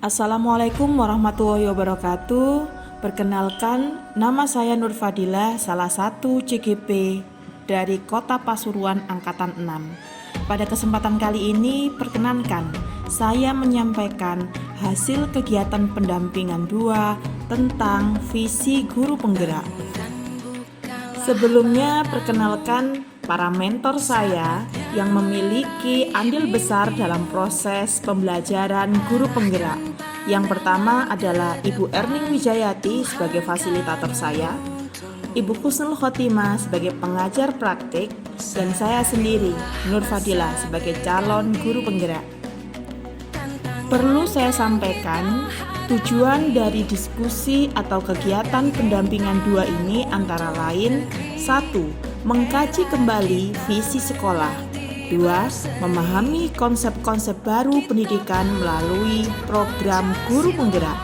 Assalamualaikum warahmatullahi wabarakatuh. Perkenalkan, nama saya Nur Fadilah, salah satu CGP dari Kota Pasuruan Angkatan 6. Pada kesempatan kali ini, perkenankan saya menyampaikan hasil kegiatan pendampingan 2 tentang visi guru penggerak. Sebelumnya, perkenalkan para mentor saya yang memiliki andil besar dalam proses pembelajaran guru penggerak. Yang pertama adalah Ibu Erning Wijayati sebagai fasilitator saya, Ibu Husnul Khotimah sebagai pengajar praktik, dan saya sendiri, Nur Fadilah, sebagai calon guru penggerak. Perlu saya sampaikan, tujuan dari diskusi atau kegiatan pendampingan 2 ini antara lain 1. Mengkaji kembali visi sekolah. 2. Memahami konsep-konsep baru pendidikan melalui program guru penggerak.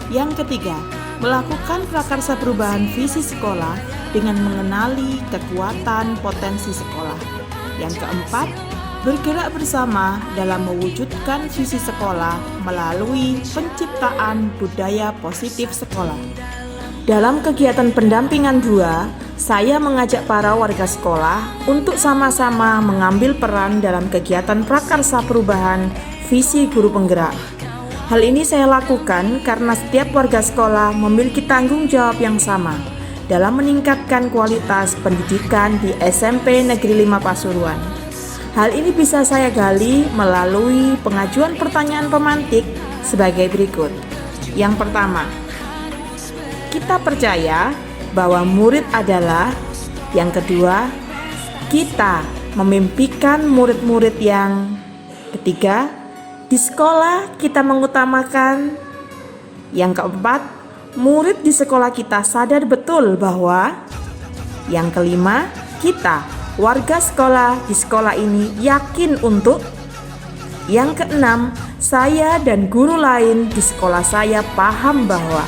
Yang ketiga, melakukan prakarsa perubahan visi sekolah dengan mengenali kekuatan potensi sekolah. Yang keempat, bergerak bersama dalam mewujudkan visi sekolah melalui penciptaan budaya positif sekolah. Dalam kegiatan pendampingan 2, saya mengajak para warga sekolah untuk sama-sama mengambil peran dalam kegiatan prakarsa perubahan visi guru penggerak. Hal ini saya lakukan karena setiap warga sekolah memiliki tanggung jawab yang sama dalam meningkatkan kualitas pendidikan di SMP Negeri 5 Pasuruan. Hal ini bisa saya gali melalui pengajuan pertanyaan pemantik sebagai berikut. Yang pertama, kita percaya bahwa murid adalah. Yang kedua, kita memimpikan murid-murid yang. Ketiga, di sekolah kita mengutamakan. Yang keempat, murid di sekolah kita sadar betul bahwa. Yang kelima, kita warga sekolah di sekolah ini yakin untuk. Yang keenam, saya dan guru lain di sekolah saya paham bahwa.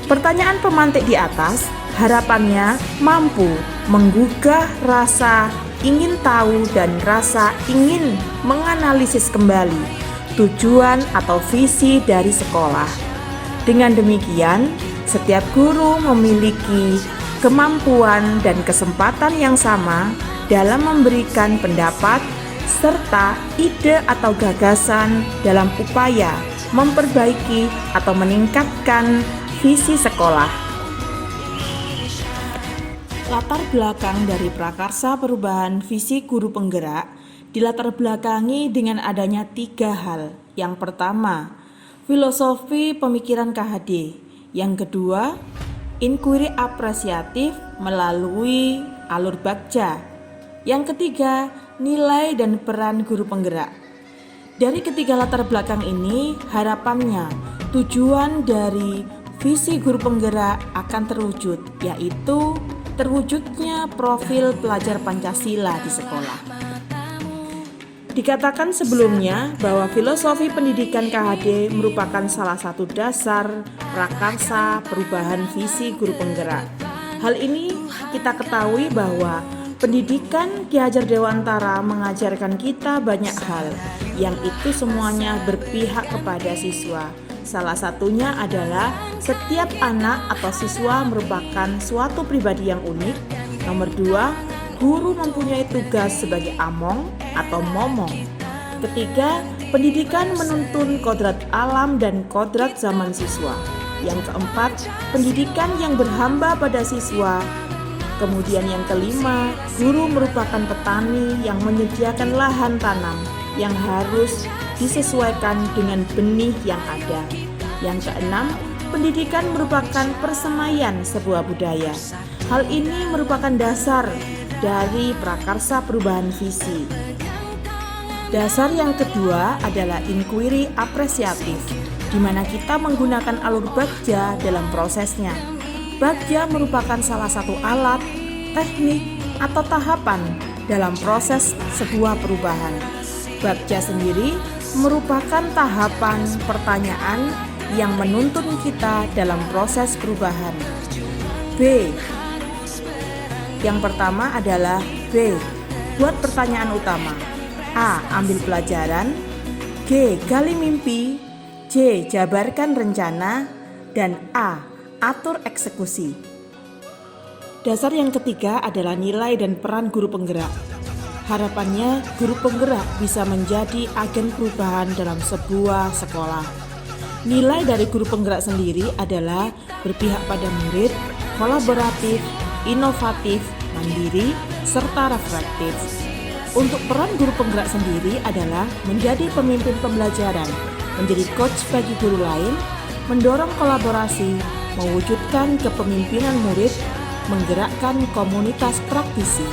Pertanyaan pemantik di atas harapannya mampu menggugah rasa ingin tahu dan rasa ingin menganalisis kembali tujuan atau visi dari sekolah. Dengan demikian, setiap guru memiliki kemampuan dan kesempatan yang sama dalam memberikan pendapat serta ide atau gagasan dalam upaya memperbaiki atau meningkatkan visi sekolah. Latar belakang dari prakarsa perubahan visi guru penggerak dilatar belakangi dengan adanya 3 hal. Yang pertama, filosofi pemikiran KHD. Yang kedua, inquiry apresiatif melalui alur bagja. Yang ketiga, nilai dan peran guru penggerak. Dari ketiga latar belakang ini, harapannya tujuan dari visi guru penggerak akan terwujud, yaitu terwujudnya profil pelajar Pancasila di sekolah. Dikatakan sebelumnya bahwa filosofi pendidikan KHD merupakan salah satu dasar prakarsa perubahan visi guru penggerak. Hal ini kita ketahui bahwa pendidikan Ki Hajar Dewantara mengajarkan kita banyak hal yang itu semuanya berpihak kepada siswa. Salah satunya adalah setiap anak atau siswa merupakan suatu pribadi yang unik. Nomor 2, guru mempunyai tugas sebagai among atau momong. Ketiga, pendidikan menuntun kodrat alam dan kodrat zaman siswa. Yang keempat, pendidikan yang berhamba pada siswa. Kemudian yang kelima, guru merupakan petani yang menyediakan lahan tanam yang harus disesuaikan dengan benih yang ada. Yang keenam, pendidikan merupakan persemaian sebuah budaya. Hal ini merupakan dasar dari prakarsa perubahan visi. Dasar yang kedua adalah inquiry apresiatif, di mana kita menggunakan alur bagja dalam prosesnya. Bagja merupakan salah satu alat, teknik, atau tahapan dalam proses sebuah perubahan. Bagja sendiri merupakan tahapan pertanyaan yang menuntun kita dalam proses perubahan. B. Yang pertama adalah B. Buat pertanyaan utama. A. Ambil pelajaran. G. G. Gali mimpi, J. Jabarkan rencana, dan A. Atur eksekusi. Dasar yang ketiga adalah nilai dan peran guru penggerak. Harapannya guru penggerak bisa menjadi agen perubahan dalam sebuah sekolah. Nilai dari guru penggerak sendiri adalah berpihak pada murid, kolaboratif, inovatif, mandiri, serta reflektif. Untuk peran guru penggerak sendiri adalah menjadi pemimpin pembelajaran, menjadi coach bagi guru lain, mendorong kolaborasi, mewujudkan kepemimpinan murid, menggerakkan komunitas praktisi.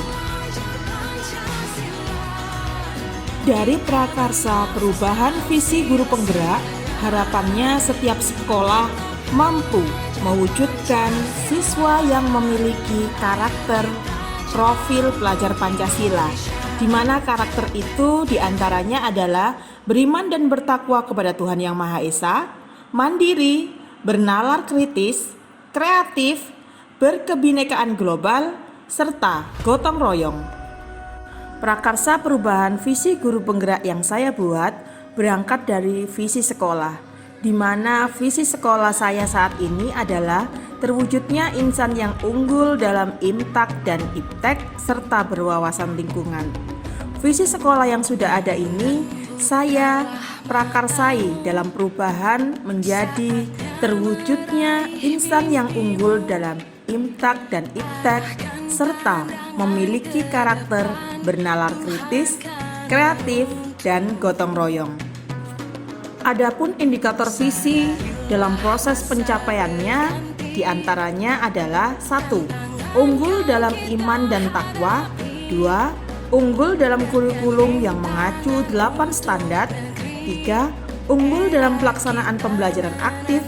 Dari prakarsa perubahan visi guru penggerak, harapannya setiap sekolah mampu mewujudkan siswa yang memiliki karakter profil pelajar Pancasila, di mana karakter itu diantaranya adalah beriman dan bertakwa kepada Tuhan Yang Maha Esa, mandiri, bernalar kritis, kreatif, berkebinekaan global, serta gotong royong. Prakarsa perubahan visi guru penggerak yang saya buat berangkat dari visi sekolah, di mana visi sekolah saya saat ini adalah terwujudnya insan yang unggul dalam IMTAK dan IPTEK serta berwawasan lingkungan. Visi sekolah yang sudah ada ini saya prakarsai dalam perubahan menjadi terwujudnya insan yang unggul dalam IMTAK dan IPTEK serta memiliki karakter bernalar kritis, kreatif, dan gotong royong. Adapun indikator visi dalam proses pencapaiannya diantaranya adalah 1. Unggul dalam iman dan takwa, 2. Unggul dalam kurikulum yang mengacu 8 standar, 3. Unggul dalam pelaksanaan pembelajaran aktif,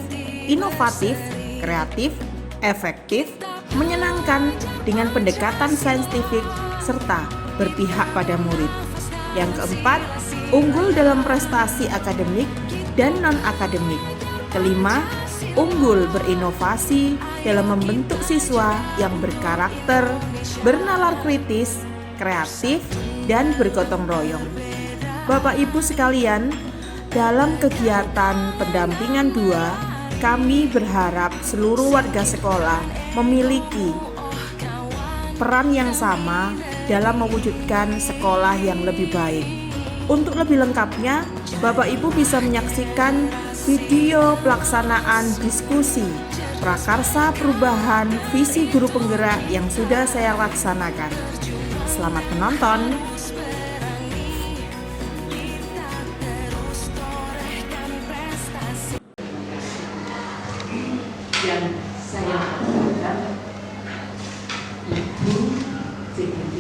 inovatif, kreatif, efektif, menyenangkan dengan pendekatan saintifik, serta berpihak pada murid. Yang keempat, unggul dalam prestasi akademik dan non-akademik. Kelima, unggul berinovasi dalam membentuk siswa yang berkarakter, bernalar kritis, kreatif, dan bergotong royong. Bapak Ibu sekalian, dalam kegiatan pendampingan 2, kami berharap seluruh warga sekolah memiliki peran yang sama dalam mewujudkan sekolah yang lebih baik. Untuk lebih lengkapnya, Bapak Ibu bisa menyaksikan video pelaksanaan diskusi prakarsa perubahan visi guru penggerak yang sudah saya laksanakan. Selamat menonton. Yang saya lakukan Ibu CGD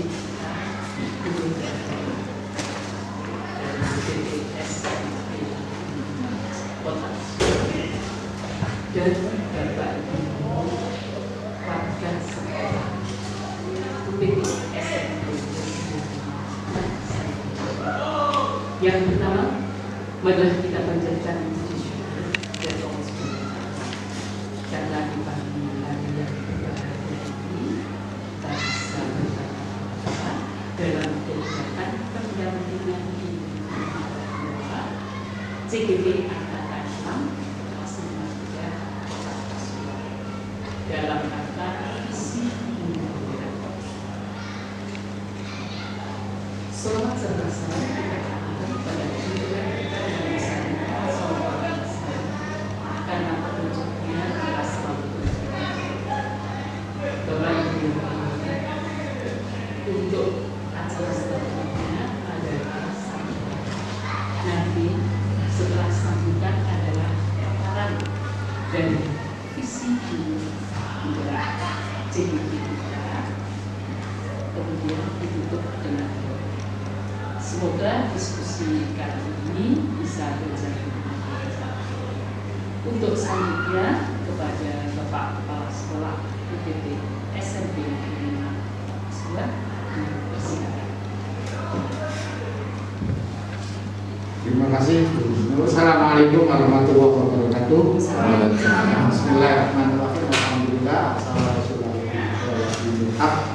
Guru Kota dan Bapak Ibu warga sekolah UPT SMP. Yang pertama, marilah kita panjatkan puji syukur dan Allah karena di pagi hari yang berbahagia ini kita bisa bersama dalam kegiatan pendampingan di CGD Angkatan 6 kelas 5 dalam rangka visi pembelajaran. Selamat bersalam kepada junjungan kita yang bisa karena petunjuknya telah selalu Bapak Ibu untuk acara selanjutnya adalah sambutan. Nanti setelah sambutan adalah paparan dari visi penggerak CGD kita, kemudian ditutup dengan doa. Semoga diskusi kali ini bisa berjalan dengan lancar. Untuk selanjutnya kepada Bapak Kepala Sekolah UPT SMP 5 persilakan. Terima kasih. Assalamualaikum warahmatullahi wabarakatuh. Bismillahirrahmanirrahim. Alhamdulillah. Assalamualaikum warahmatullahi wabarakatuh.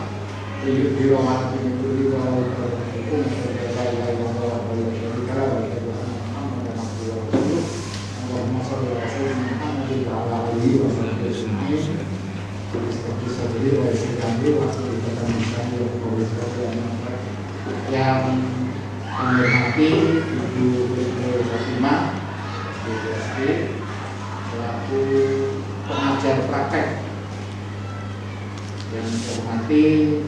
Jadi Wajib kami waktu dikatakan kami yang menghormati Ibu Fatimah BPSD selaku pengajar praktek, yang menghormati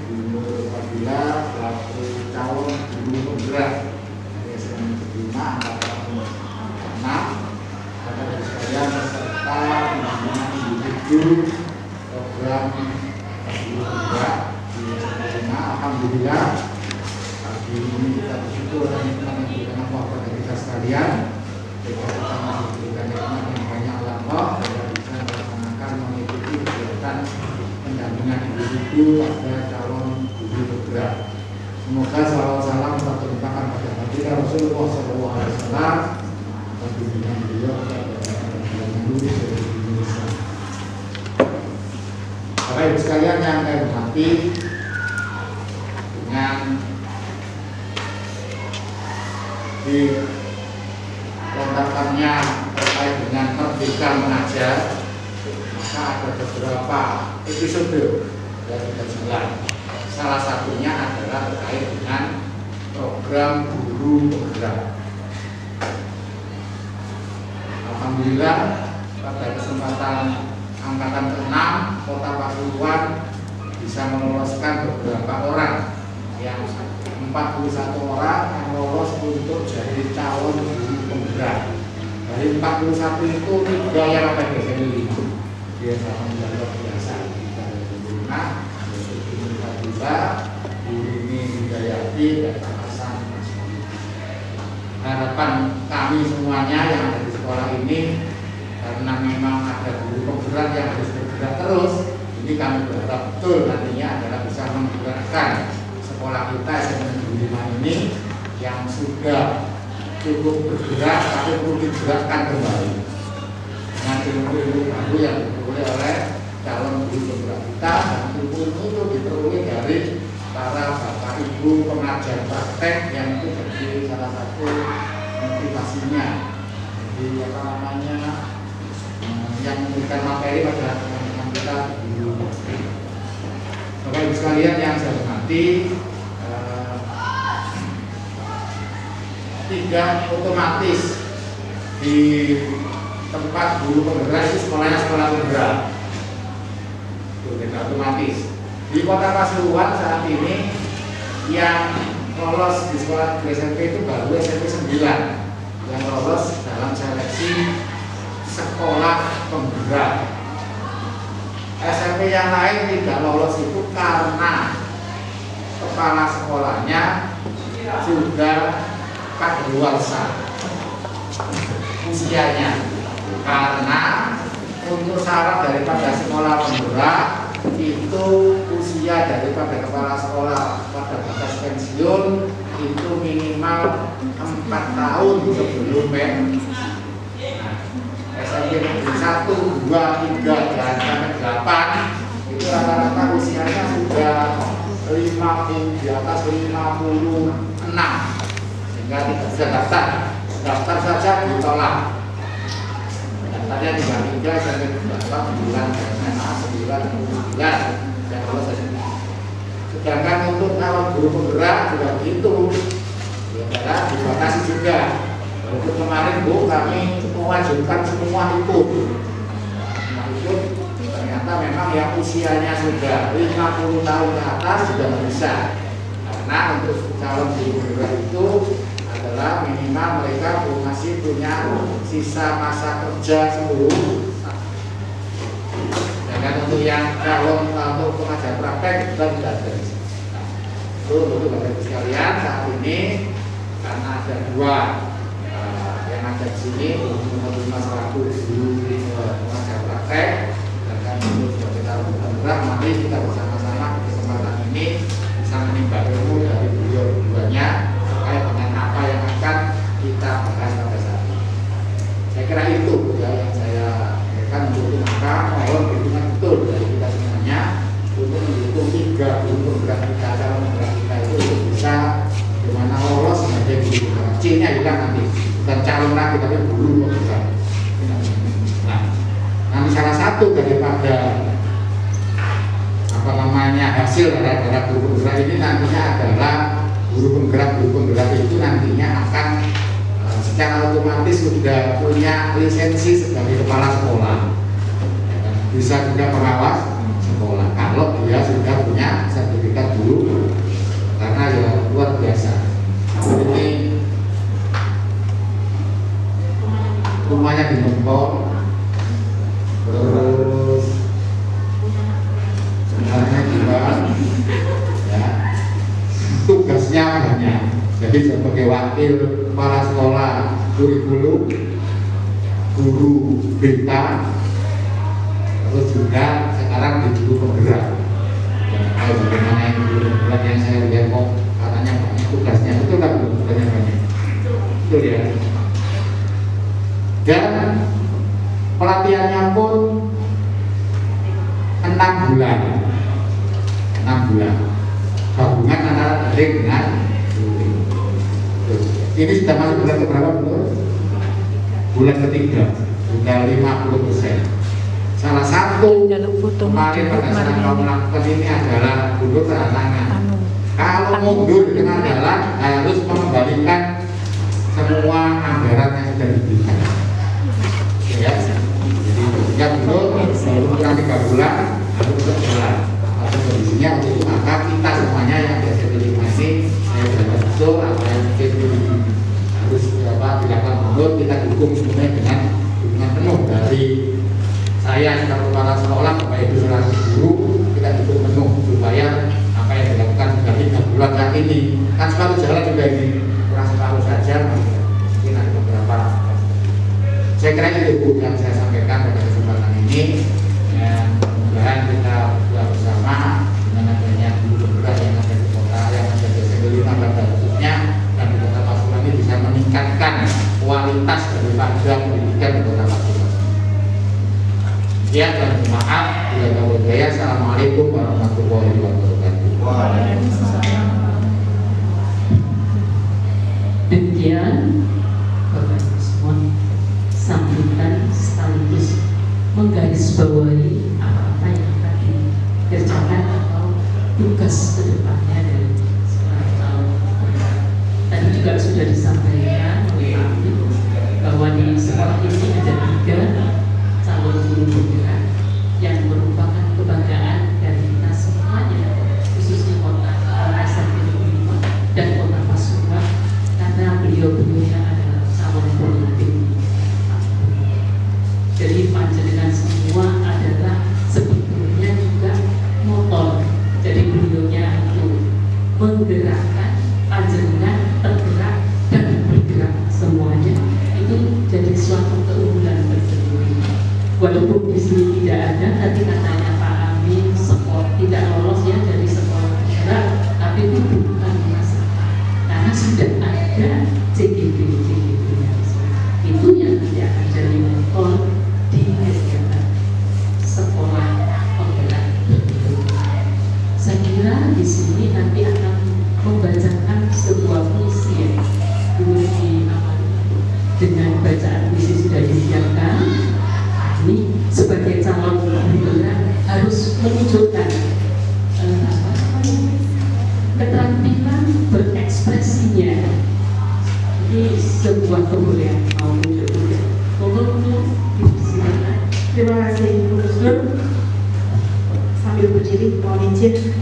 Bu Fadila selaku calon guru penggerak dari SMA 5 angkatan 6, Bapak sekalian beserta pimpinan ibu program guru penggerak di SMA. Alhamdulillah pagi ini kita bersyukur dan menunjukkan apa dari kita sekalian. Kita masih diberikan nikmat yang banyak Allah dan bisa melaksanakan mengikuti kegiatan pendampingan ibu pada calon guru penggerak. Semoga salam tetap terlimpahkan pada baginda Rasulullah SAW dan bimbingan beliau dan lulus dari Indonesia. Bapak Ibu sekalian yang saya hormati, dengan dilontarkannya terkait dengan Merdeka Mengajar, maka ada beberapa episode dari kajian. Salah satunya adalah terkait dengan program guru penggerak. Alhamdulillah pada kesempatan angkatan ke-6 Kota Pasuruan bisa meloloskan beberapa orang, yang 41 orang yang lolos untuk jadi calon guru penggerak. Dari 41 itu 3 yang apa biasanya 5 dia sama luar biasa. Kita ada guru ini Hidayati dan Hasan. Harapan kami semuanya yang ada di sekolah ini, karena memang ada guru penggerak yang harus bergerak terus, ini kami berharap betul nantinya adalah bisa menggerakkan sekolah kita SMA 5 ini yang sudah cukup bergerak tapi perlu digerakkan kembali dengan ilmu-ilmu baru yang diperoleh oleh calon guru penggerak kita, dan ilmu itu diperoleh dari para bapak ibu pengajar praktek yang itu jadi salah satu motivasinya. Jadi apa namanya, yang memberikan materi pada teman-teman kita guru. Bapak Ibu sekalian yang saya hormati, tidak otomatis di tempat guru penggerak itu sekolahnya sekolah penggerak. Tidak otomatis. Di Kota Pasuruan saat ini yang lolos di sekolah SMP itu baru SMP 9 yang lolos dalam seleksi sekolah penggerak. SMP yang lain tidak lolos itu karena kepala sekolahnya sudah kadaluarsa usianya, karena untuk syarat daripada sekolah penggerak itu usia daripada kepala sekolah pada batas pensiun itu minimal 4 tahun sebelum pensiun. SMP negeri 1, 2, 3, dan sampai 8 itu rata-rata usianya sudah 50, di atas 56, sehingga tidak bisa daftar saja ditolak. Daftarnya 33 sampai 9, 9, yang lolos saja. Sedangkan untuk calon guru penggerak juga begitu, ya adalah dibatasi juga. Untuk kemarin Bu, kami mewajibkan semua ikut. Ternyata memang yang usianya sudah 50 tahun ke atas sudah tidak bisa. Karena untuk calon guru penggerak itu adalah minimal mereka masih punya sisa masa kerja 10. Dan untuk yang calon untuk pengajar praktek kita tidak ada. Itu untuk Bapak Ibu sekalian, saat ini karena ada 2 yang ada di sini untuk masyarakat guru pengajar praktek, dan kami untuk sebagai calon penggerak, mari kita bersama-sama di kesempatan ini bisa menimba ilmu dari beliau-beliaunya terkait dengan apa yang akan kita bahas pada saat ini. Saya kira itu ya yang saya berikan untuk maka mohon dukungan betul dari kita semuanya untuk mendukung 3 guru penggerak kita, calon penggerak kita itu untuk bisa bagaimana lolos sebagai guru penggerak. C-nya hilang nanti, bukan calon lagi tapi guru penggerak. Nah, nanti salah satu daripada hasil dari guru penggerak ini nantinya adalah guru penggerak itu nantinya akan secara otomatis sudah punya lisensi sebagai kepala sekolah, bisa juga pengawas sekolah kalau dia sudah punya sertifikat guru, karena ya luar biasa. Ini rumahnya di Nempol, terus sebenarnya juga ya, tugasnya banyak. Jadi sebagai wakil kepala sekolah kurikulum, guru BK, terus juga sekarang di guru penggerak. Kalau bagaimana yang guru penggerak yang saya lihat kok katanya banyak tugasnya, itu kan tugasnya banyak. Betul ya. Dan pelatihannya pun 6 bulan. 6 bulan. Gabungan antara daring dengan ini sudah masuk bulan keberapa betul? Bulan ketiga, sudah 50%. Salah satu kemarin pada saat kau melakukan ini adalah mundur tanda tangan. Kalau mundur di tengah jalan harus mengembalikan semua anggaran yang sudah diberikan. Ya, jadi ketika mundur kurang 3 bulan harus berjalan. Atau kondisinya untuk itu maka kita semuanya yang biasa dinikmati betul apa yang harus dilakukan mundur, kita dukung semuanya dengan dukungan penuh dari saya sebagai kepala sekolah, Bapak Ibu selaku guru, kita dukung penuh supaya apa yang dilakukan sudah 3 bulan saat ini kan selalu jalan juga ini kurang separuh saja, mungkin ada beberapa. Saya kira itu Bu yang saya sampaikan pada kesempatan ini, dan mudah-mudahan kita bersama dengan adanya guru penggerak yang ada di kota, yang ada di SMP 5 pada khususnya dan di Kota Pasuruan ini bisa meningkatkan kualitas daripada pendidikan di Kota Pasuruan. Ya, dan maaf bila ada budaya. Assalamualaikum warahmatullahi wabarakatuh. Demikian Bapak Ibu semua sambutan sekaligus menggarisbawahi apa-apa yang akan dikerjakan atau tugas kedepannya dari sekolah tahun. Tadi juga sudah disampaikan oleh Pak Amin bahwa di sekolah ini ada 3 calon guru penggerak yang merupakan kebanggaan dari kita semuanya, khususnya Kota SMP 5 dan Kota Pasuruan, karena beliau-beliaunya adalah calon pemimpin. Jadi panjenengan semua adalah sebetulnya juga motor. Jadi beliaunya itu menggerakkan, panjenengan tergerak dan bergerak semuanya. Itu jadi suatu keunggulan tersendiri. Walaupun di sini tidak ada, tadi katanya Pak Amin sekolah tidak lolos ya dari sekolah bergerak, tapi itu bukan masalah karena sudah ada CGP nya. Itu yang nanti akan jadi motor di kegiatan sekolah penggerak. Saya kira di sini nanti akan membacakan sebuah puisi ya, dulu di awal dengan bacaan puisi sudah disiapkan. Ini sebagai calon penggerak harus menunjukkan keterampilan berekspresinya. Ini sebuah kebolehan mau menunjukkan. Terima kasih Bu Gusdur. Sambil berdiri mohon izin.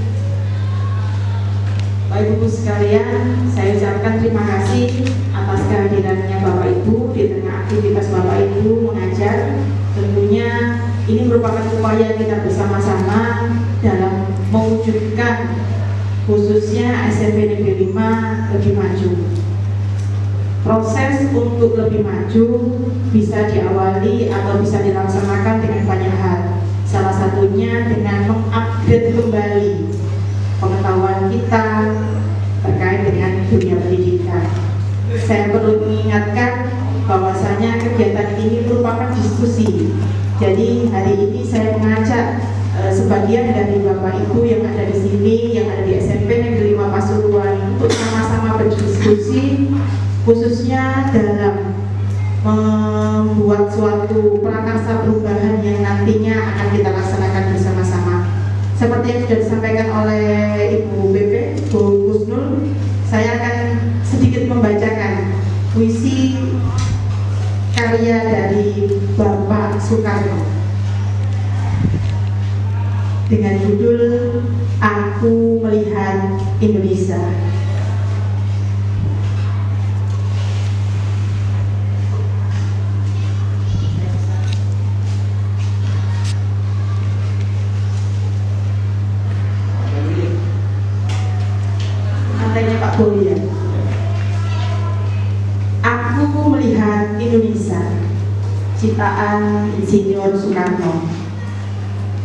Baik Ibu sekalian, saya ucapkan terima kasih atas kehadirannya Bapak Ibu di tengah aktivitas Bapak Ibu mengajar. Tentunya ini merupakan upaya kita bersama-sama dalam mewujudkan khususnya SMP Negeri 5 lebih maju. Proses untuk lebih maju bisa diawali atau bisa dilaksanakan dengan banyak hal. Salah satunya dengan mengupgrade kembali pengetahuan kita terkait dengan dunia pendidikan. Saya perlu mengingatkan bahwasanya kegiatan ini merupakan diskusi. Jadi hari ini saya mengajak sebagian dari Bapak Ibu yang ada di sini, yang ada di SMP Negeri 5 Pasuruan untuk sama-sama berdiskusi, khususnya dalam membuat suatu prakarsa perubahan yang nantinya akan kita laksanakan bersama-sama. seperti yang sudah disampaikan oleh Ibu BP, Bu Gusnul, saya akan sedikit membacakan puisi karya dari Bapak Soekarno dengan judul Aku Melihat Indonesia. Antainya Pak Boy ya. Aku melihat Indonesia, ciptaan Insinyur Soekarno.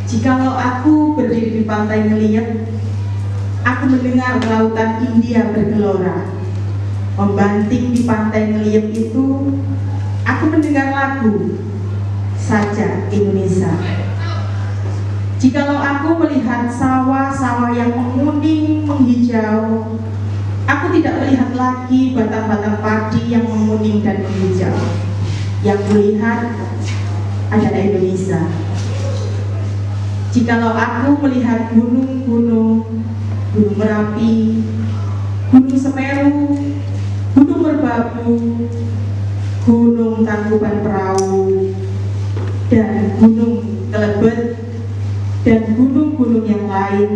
Jikalau aku berdiri di pantai ngeliat, aku mendengar lautan India bergelora. Membanting di pantai ngeliat itu, aku mendengar lagu Saja Indonesia. Jikalau aku melihat sawah-sawah yang menguning, menghijau, aku tidak melihat lagi batang-batang padi yang menguning dan menghijau. Yang kulihat adalah Indonesia. Jikalau aku melihat gunung-gunung, Gunung Merapi, Gunung Semeru, Gunung Merbabu, Gunung Tangkuban Perahu, dan Gunung Kelebet, dan gunung-gunung yang lain,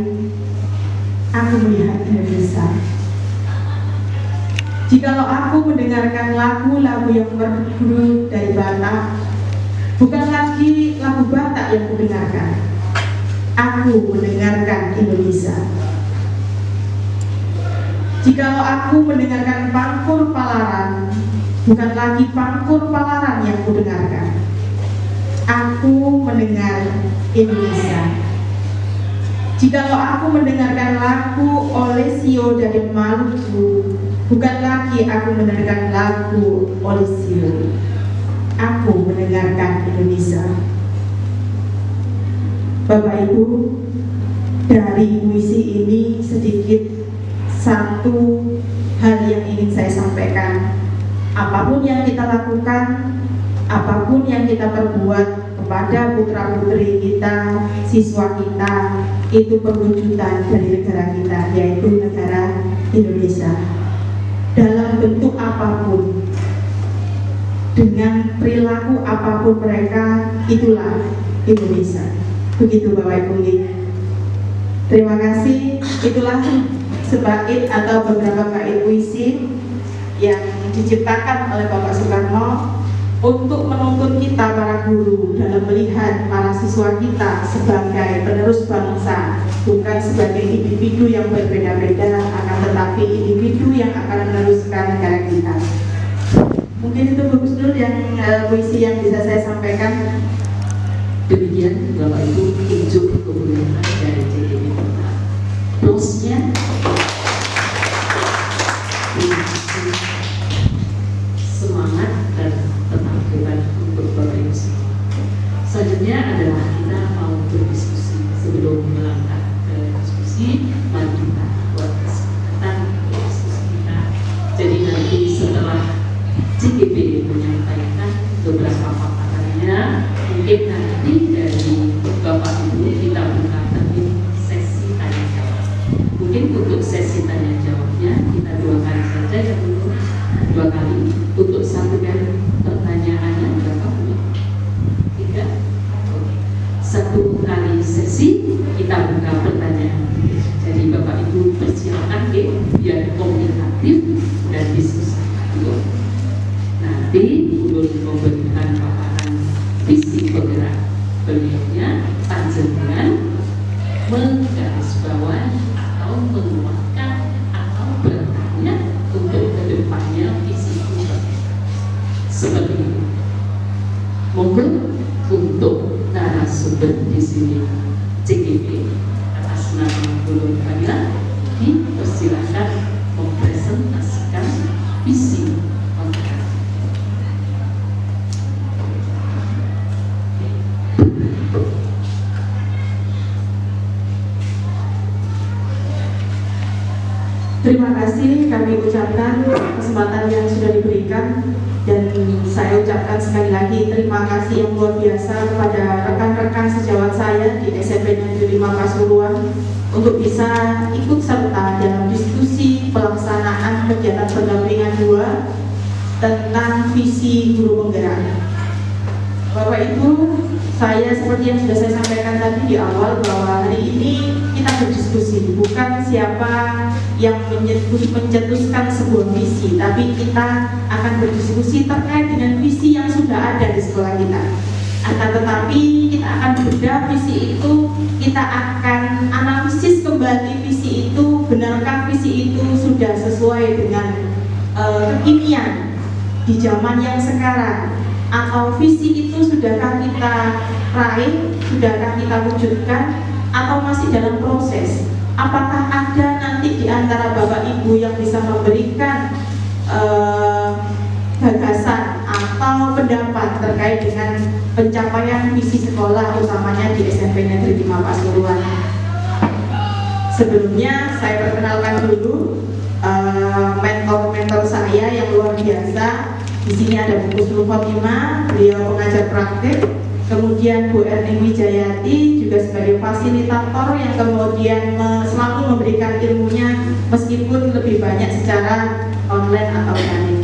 aku melihat Indonesia. Jikalau aku mendengarkan lagu-lagu yang merdu dari Batak, bukan lagi lagu Batak yang kudengarkan, aku mendengarkan Indonesia. Jikalau aku mendengarkan Pangkur Palaran, bukan lagi Pangkur Palaran yang kudengarkan, aku mendengar Indonesia. Jikalau aku mendengarkan lagu Olesio dari Maluku, bukan lagi aku mendengarkan lagu Olesio, aku mendengarkan Indonesia. Bapak Ibu, dari puisi ini sedikit satu hal yang ingin saya sampaikan. Apapun yang kita lakukan, apapun yang kita perbuat kepada putra-putri kita, siswa kita, itu perwujudan dari negara kita, yaitu negara Indonesia. Dalam bentuk apapun, dengan perilaku apapun mereka, itulah Indonesia. Begitu Bapak Ibu. Terima kasih. Itulah sebaik atau beberapa bait puisi yang diciptakan oleh Bapak Soekarno untuk menuntun kita para guru dalam melihat para siswa kita sebagai penerus bangsa, bukan sebagai individu yang berbeda-beda, akan tetapi individu yang akan meneruskan negara kita. Mungkin itu bagus dulu yang puisi yang bisa saya sampaikan. Demikian Bapak Ibu unjuk kemuliaan dari JKP Kota. Plusnya semangat dan tetap hebat untuk Bapak Ibu semua. Selanjutnya adalah kita mau berdiskusi. Sebelum melangkah ke diskusi, mari kita buat kesepakatan diskusi kita. Jadi nanti setelah JKP menyampaikan beberapa paparannya, mungkin nanti dari Bapak Ibu kita buka termin sesi tanya jawab. Mungkin untuk sesi tanya jawabnya kita 2 kali saja ya dulu, 2 kali. Untuk satu kali pertanyaannya berapa Bu? 3? Oke. 1 kali sesi kita buka pertanyaan. Jadi Bapak Ibu persilakan biar komunikatif dan diskusi. Nanti belum memberikan paparan visi bergerak beliaunya, panjenengan menggarisbawahi atau menguatkan atau bertanya untuk kedepannya visi seperti itu. Monggo untuk narasumber di sini JKP atas nama Guru Fadila dipersilakan mempresentasikan visi konferensi. Terima kasih kami ucapkan kesempatan yang sudah diberikan Dan saya ucapkan sekali lagi terima kasih yang luar biasa kepada rekan-rekan sejawat saya di SMP Negeri 5 Pasuruan untuk bisa ikut serta dalam diskusi pelaksanaan kegiatan pendampingan 2 tentang visi guru penggerak. Bapak Ibu, saya seperti yang sudah saya sampaikan tadi di awal bahwa hari ini kita berdiskusi bukan siapa yang mencetuskan sebuah visi, tapi kita akan berdiskusi terkait dengan visi yang sudah ada di sekolah kita. Akan tetapi kita akan bedah visi itu, kita akan analisis kembali visi itu, benarkah visi itu sudah sesuai dengan kekinian di zaman yang sekarang, atau visi itu sudahkah kita raih, sudahkah kita wujudkan, atau masih dalam proses. Apakah ada nanti di antara Bapak Ibu yang bisa memberikan gagasan atau pendapat terkait dengan pencapaian visi sekolah, utamanya di SMP Negeri 5 Pasuruan. Sebelumnya saya perkenalkan dulu mentor-mentor saya yang luar biasa. Di sini ada Bu Kusnul Khotimah, beliau pengajar praktik. Kemudian Bu Erning Wijayati juga sebagai fasilitator yang kemudian selalu memberikan ilmunya meskipun lebih banyak secara online atau daring.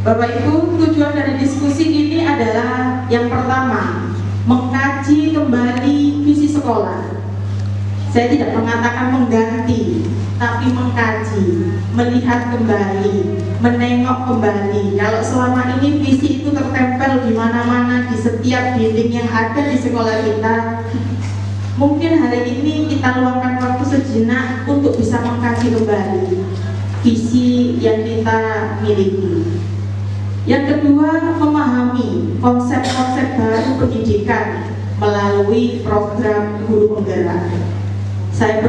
Bapak Ibu, tujuan dari diskusi ini adalah yang pertama, mengkaji kembali visi sekolah. Saya tidak mengatakan mengganti, tapi mengkaji, melihat kembali, menengok kembali. Kalau selama ini visi itu tertempel di mana-mana, di setiap dinding yang ada di sekolah kita, mungkin hari ini kita luangkan waktu sejenak untuk bisa mengkaji kembali visi yang kita miliki. Yang kedua, memahami konsep-konsep baru pendidikan melalui program guru penggerak. Saya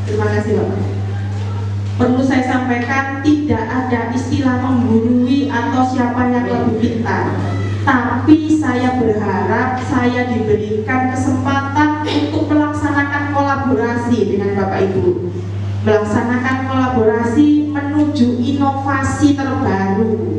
terima kasih Bapak. Perlu saya sampaikan, tidak ada istilah menggurui atau siapa yang lebih pintar. Tapi saya berharap saya diberikan kesempatan untuk melaksanakan kolaborasi dengan Bapak Ibu. Melaksanakan kolaborasi menuju inovasi terbaru.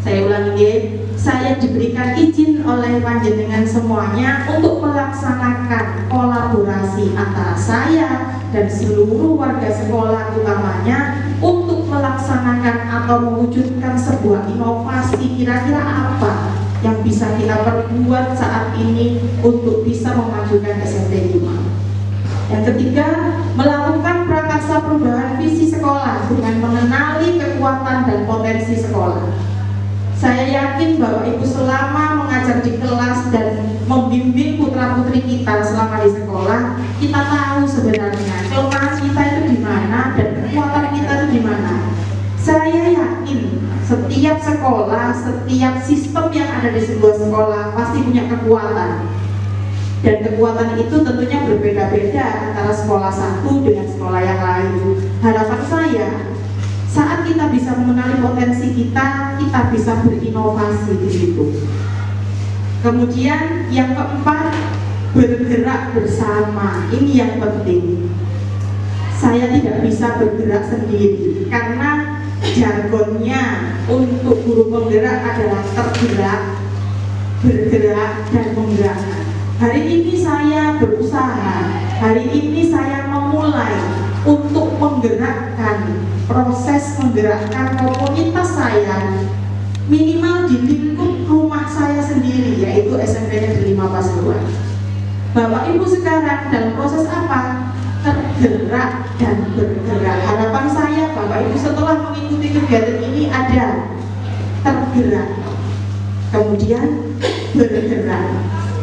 Saya ulangi, saya diberikan izin oleh panjenengan semuanya untuk melaksanakan kolaborasi antara saya dan seluruh warga sekolah, utamanya untuk melaksanakan atau mewujudkan sebuah inovasi. Kira-kira apa yang bisa kita perbuat saat ini untuk bisa memajukan SMP 5? Yang ketiga, melakukan prakarsa perubahan visi sekolah dengan mengenali kekuatan dan potensi sekolah. Saya yakin Bapak Ibu selama mengajar di kelas dan membimbing putra-putri kita selama di sekolah, kita tahu sebenarnya kelemahan kita itu di mana dan kekuatan kita itu di mana. Saya yakin setiap sekolah, setiap sistem yang ada di sebuah sekolah pasti punya kekuatan. Dan kekuatan itu tentunya berbeda-beda antara sekolah satu dengan sekolah yang lain. Harapan saya, saat kita bisa mengenali potensi kita bisa berinovasi di situ. Kemudian yang keempat, bergerak bersama. Ini yang penting. Saya tidak bisa bergerak sendiri karena jargonnya untuk guru penggerak adalah tergerak, bergerak, dan menggerakkan. Hari ini saya berusaha, hari ini saya memulai untuk menggerakkan, proses menggerakkan komunitas saya minimal di lingkup rumah saya sendiri, yaitu SMP Negeri 5 Pasuruan. Bapak Ibu sekarang dalam proses apa? Tergerak dan bergerak. Harapan saya Bapak Ibu setelah mengikuti kegiatan ini ada tergerak, kemudian bergerak.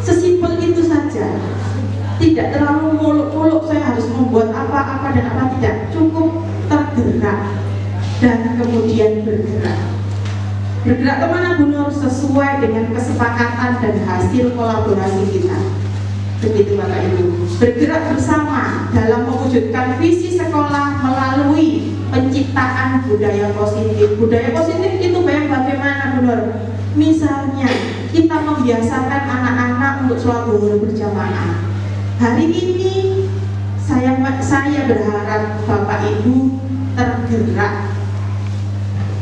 Sesimpel itu saja. Tidak terlalu muluk-muluk saya harus membuat apa-apa dan apa, tidak. Cukup tergerak dan kemudian bergerak. Bergerak kemana Bu Nur? Sesuai dengan kesepakatan dan hasil kolaborasi kita. Begitu Bapak Ibu. Bergerak bersama dalam mewujudkan visi sekolah melalui penciptaan budaya positif. Budaya positif itu bagaimana Bu Nur? Misalnya kita membiasakan anak-anak untuk sholat zuhur berjamaah. Hari ini saya berharap Bapak Ibu tergerak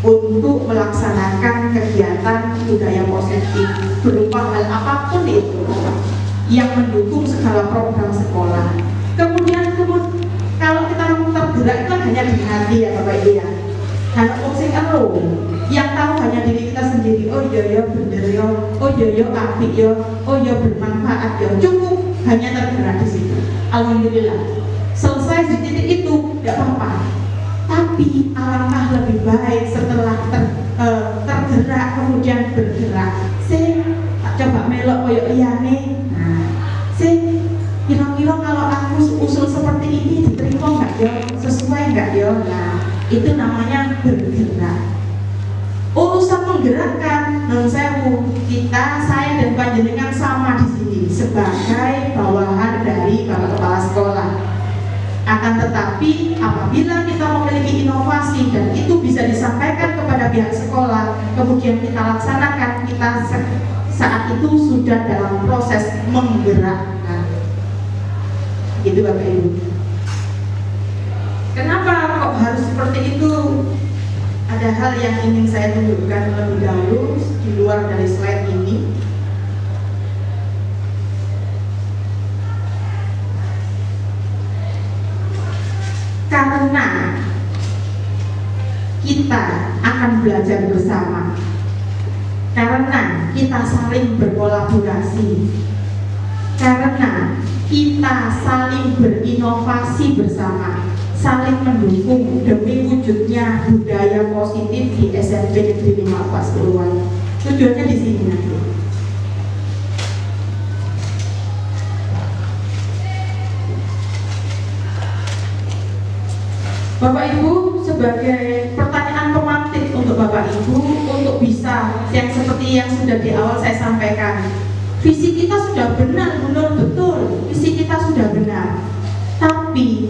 untuk melaksanakan kegiatan budaya positif berupa hal apapun itu yang mendukung segala program sekolah. Kemudian kalau kita tergerak itu hanya di hati ya Bapak Ibu ya. Karena fungsi yang tahu hanya diri kita sendiri. Oh iya ya bener ya, oh iya ya apik ya, oh iya bermanfaat ya. Cukup hanya tergerak di situ. Alhamdulillah. Selesai di titik itu tidak apa-apa. Tapi alangkah lebih baik setelah tergerak kemudian bergerak. Coba melok koyo iyane. Nah, kira-kira kalau aku usul seperti ini diterima nggak ya? Sesuai nggak ya? Nah, itu namanya bergerak. Urusan menggerakkan, non sewu, saya dan panjenengan sama di sini sebagai bawahan dari Bapak Kepala Sekolah. Akan tetapi apabila kita memiliki inovasi dan itu bisa disampaikan kepada pihak sekolah, kemudian kita laksanakan, kita saat itu sudah dalam proses menggerakkan. Gitu Bapak Ibu. Kenapa kok harus seperti itu? Ada hal yang ingin saya tunjukkan lebih dahulu di luar dari slide ini. Karena kita akan belajar bersama, karena kita saling berkolaborasi, karena kita saling berinovasi bersama, saling mendukung demi wujudnya budaya positif di SMP Negeri 5 Pasuruan. Tujuannya di sini nanti. Bapak Ibu, sebagai pertanyaan pemantik untuk Bapak Ibu untuk bisa yang seperti yang sudah di awal saya sampaikan, visi kita sudah benar, betul, visi kita sudah benar. Tapi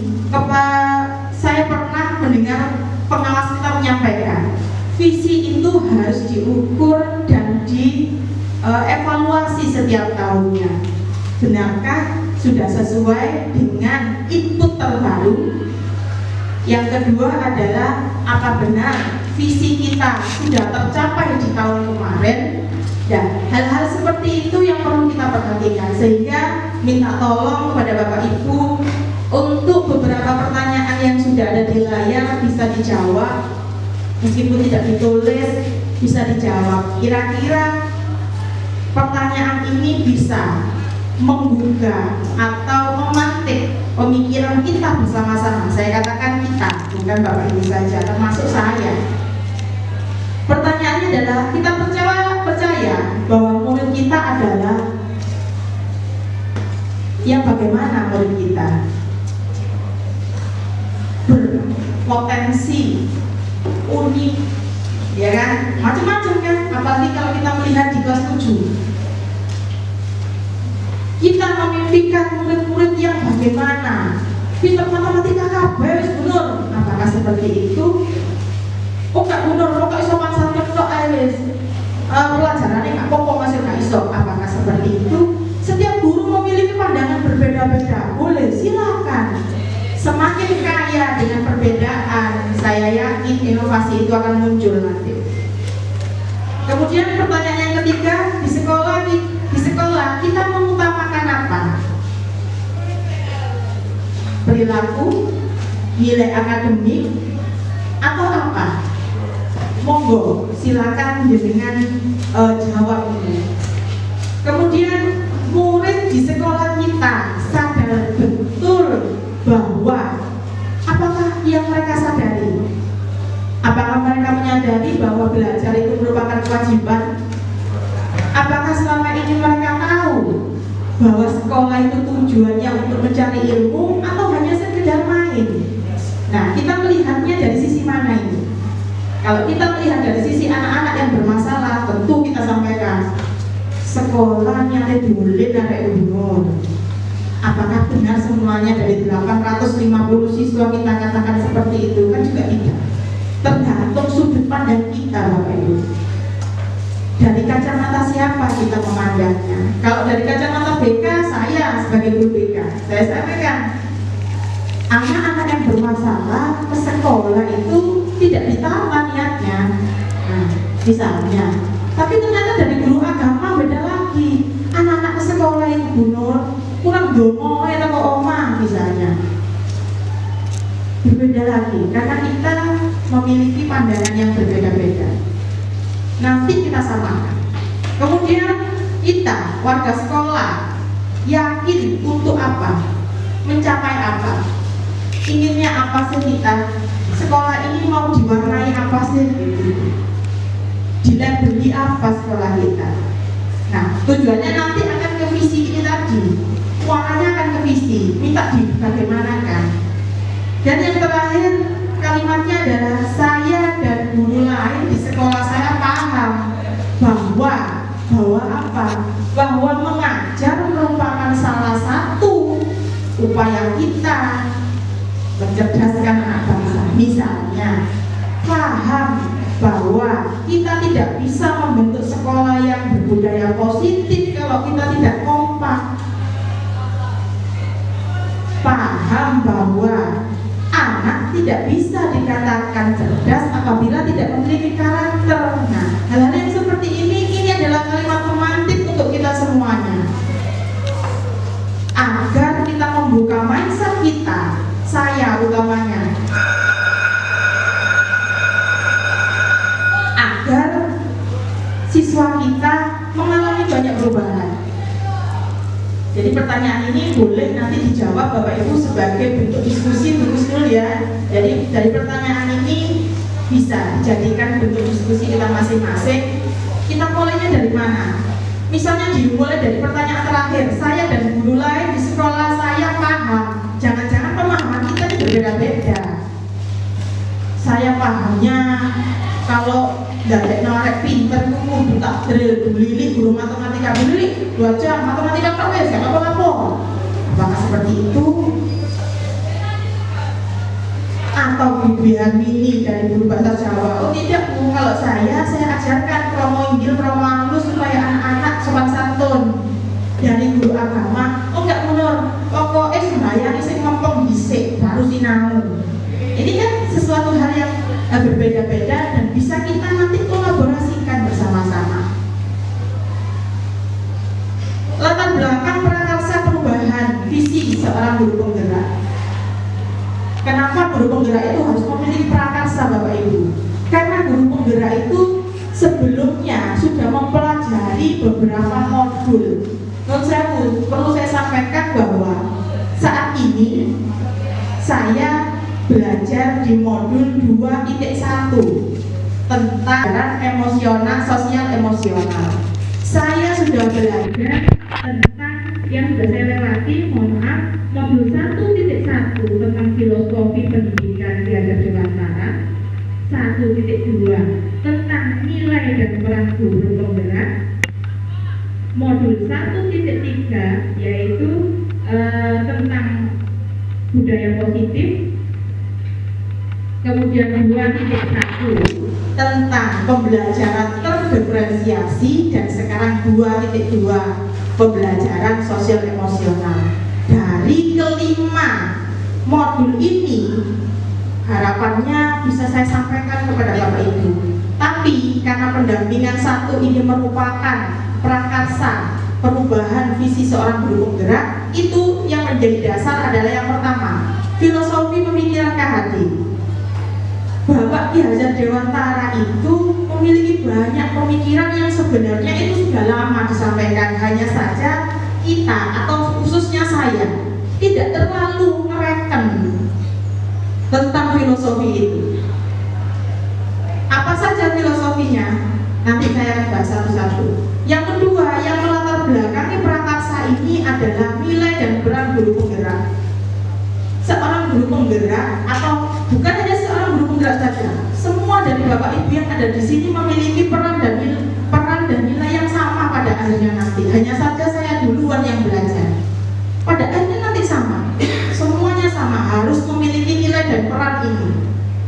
saya pernah mendengar pengawas kita menyampaikan, visi itu harus diukur dan dievaluasi setiap tahunnya. Benarkah sudah sesuai dengan input terbaru? Yang kedua adalah apa benar visi kita sudah tercapai di tahun kemarin? Dan hal-hal seperti itu yang perlu kita perhatikan, sehingga minta tolong kepada Bapak Ibu untuk beberapa pertanyaan yang sudah ada di layar bisa dijawab, meskipun tidak ditulis bisa dijawab. Kira-kira pertanyaan ini bisa menggugah atau memantik pemikiran kita bersama-sama. Saya katakan kita, bukan Bapak Ibu saja, termasuk saya. Pertanyaannya adalah, kita percaya bahwa murid kita adalah yang bagaimana murid kita? Berpotensi, unik, ya kan? Macam-macam kan? Apalagi kalau kita melihat di kelas 7. Kita memimpikan murid-murid yang bagaimana? Pinter matematika kabeh bener. Apakah seperti itu? Oh gak bener, kok iso pasangan kok wis. Pelajarannya gak pokok masih gak iso. Apakah seperti itu? Setiap guru memiliki pandangan berbeda-beda. Boleh, silakan. Semakin kaya dengan perbedaan, saya yakin inovasi itu akan muncul nanti. Kemudian pertanyaan yang ketiga, di sekolah kita mengutamakan apa? Perilaku, nilai akademik, atau apa? Monggo, silakan dengan jawab ini. Kemudian murid di sekolah kita sadar betul bahwa apakah yang mereka sadari? Apakah mereka menyadari bahwa belajar itu merupakan kewajiban? Apakah selama ini mereka tahu bahwa sekolah itu tujuannya untuk mencari ilmu atau hanya sekedar main? Nah, kita melihatnya dari sisi mana ini? Kalau kita melihat dari sisi anak-anak yang bermasalah, tentu kita sampaikan sekolahnya ada diulin, ada umur. Apakah benar semuanya dari 850 siswa kita katakan seperti itu? Kan juga tidak. Tergantung sudut pandang kita, Bapak Ibu. Dari kacamata siapa kita memandangnya? Kalau dari kacamata BK, saya sebagai guru BK, saya sampaikan anak-anak yang bermasalah ke sekolah itu tidak ditata niatnya. Nah, misalnya, tapi ternyata dari guru agama beda lagi. Anak-anak ke sekolah itu Bu Nur kurang dongo ya kok oma misalnya. Berbeda lagi karena kita memiliki pandangan yang berbeda-beda. Nanti kita samakan. Kemudian kita warga sekolah yakin untuk apa? Mencapai apa? Inginnya apa sih kita? Sekolah ini mau diwarnai apa sih? Dilabeli apa sekolah kita? Nah, tujuannya nanti akan ke visi ini tadi. Warnanya akan ke visi, minta dibagaimanakan. Dan yang terakhir kalimatnya adalah saya dan guru lain di sekolah saya paham bahwa apa? Bahwa mengajar merupakan salah satu upaya kita mencerdaskan anak bangsa. Misalnya, paham bahwa kita tidak bisa membentuk sekolah yang berbudaya positif kalau kita tidak kompak. Paham bahwa anak tidak bisa dikatakan cerdas apabila tidak memiliki karakter. Nah, hal-hal yang seperti ini adalah kalimat pemantik untuk kita semuanya. Agar kita membuka mindset kita, saya utamanya, agar siswa kita mengalami banyak perubahan. Jadi pertanyaan ini boleh nanti dijawab Bapak Ibu sebagai bentuk diskusi betul ya. Jadi dari pertanyaan ini bisa dijadikan bentuk diskusi kita masing-masing. Kita mulainya dari mana? Misalnya dimulai dari pertanyaan terakhir, saya dan guru lain di sekolah saya paham. Jangan-jangan pemahaman kita ini berbeda-beda. Saya pahamnya kalau dari norek pinter kudu tak drill Lili guru matematika Lili 2 jam matematika tak wes gak apa-apa. Apakah seperti itu? Atau bibian mini dari guru bahasa Jawa? Oh tidak Bu, kalau saya ajarkan promo Inggil, promo halus supaya anak-anak sopan santun. Dari guru agama, oh enggak Munur, pokoknya sembahyang sing ngempeng bisik baru sinau. Ini kan sesuatu hal yang berbeda-beda dan bisa kita nanti kolaborasikan bersama-sama. Latar belakang prakarsa perubahan visi seorang guru penggerak. Kenapa guru penggerak itu harus memiliki prakarsa Bapak Ibu? Karena guru penggerak itu sebelumnya sudah mempelajari beberapa modul. Perlu saya sampaikan bahwa saat ini saya belajar di modul 2.1 tentang emosional, sosial emosional. Saya sudah belajar tentang yang sudah saya lewati, mohon maaf, modul 1.1 tentang filosofi pendidikan biadab dewasa, 1.2 tentang nilai dan peran guru penggerak, modul 1.3 yaitu tentang budaya positif, kemudian 2.1 tentang pembelajaran terdiferensiasi, dan sekarang 2.2 pembelajaran sosial emosional. Dari kelima modul ini harapannya bisa saya sampaikan kepada Bapak Ibu. Tapi karena pendampingan 1 ini merupakan prakarsa perubahan visi seorang guru penggerak, itu yang menjadi dasar adalah yang pertama, filosofi pemikiran KHD. Bapak Ki Hajar Dewantara itu memiliki banyak pemikiran yang sebenarnya itu sudah lama disampaikan, hanya saja kita atau khususnya saya tidak terlalu mereken tentang filosofi itu. Apa saja filosofinya? Nanti saya akan bahas satu-satu. Yang kedua, yang melatar belakangi prakarsa ini adalah nilai dan peran guru penggerak. Seorang guru penggerak, atau bukan hanya seorang guru penggerak saja, semua dari Bapak Ibu yang ada di sini memiliki peran dan nilai yang sama pada akhirnya nanti. Hanya saja saya duluan yang belajar. Pada akhirnya nanti sama, semuanya sama, harus memiliki nilai dan peran ini.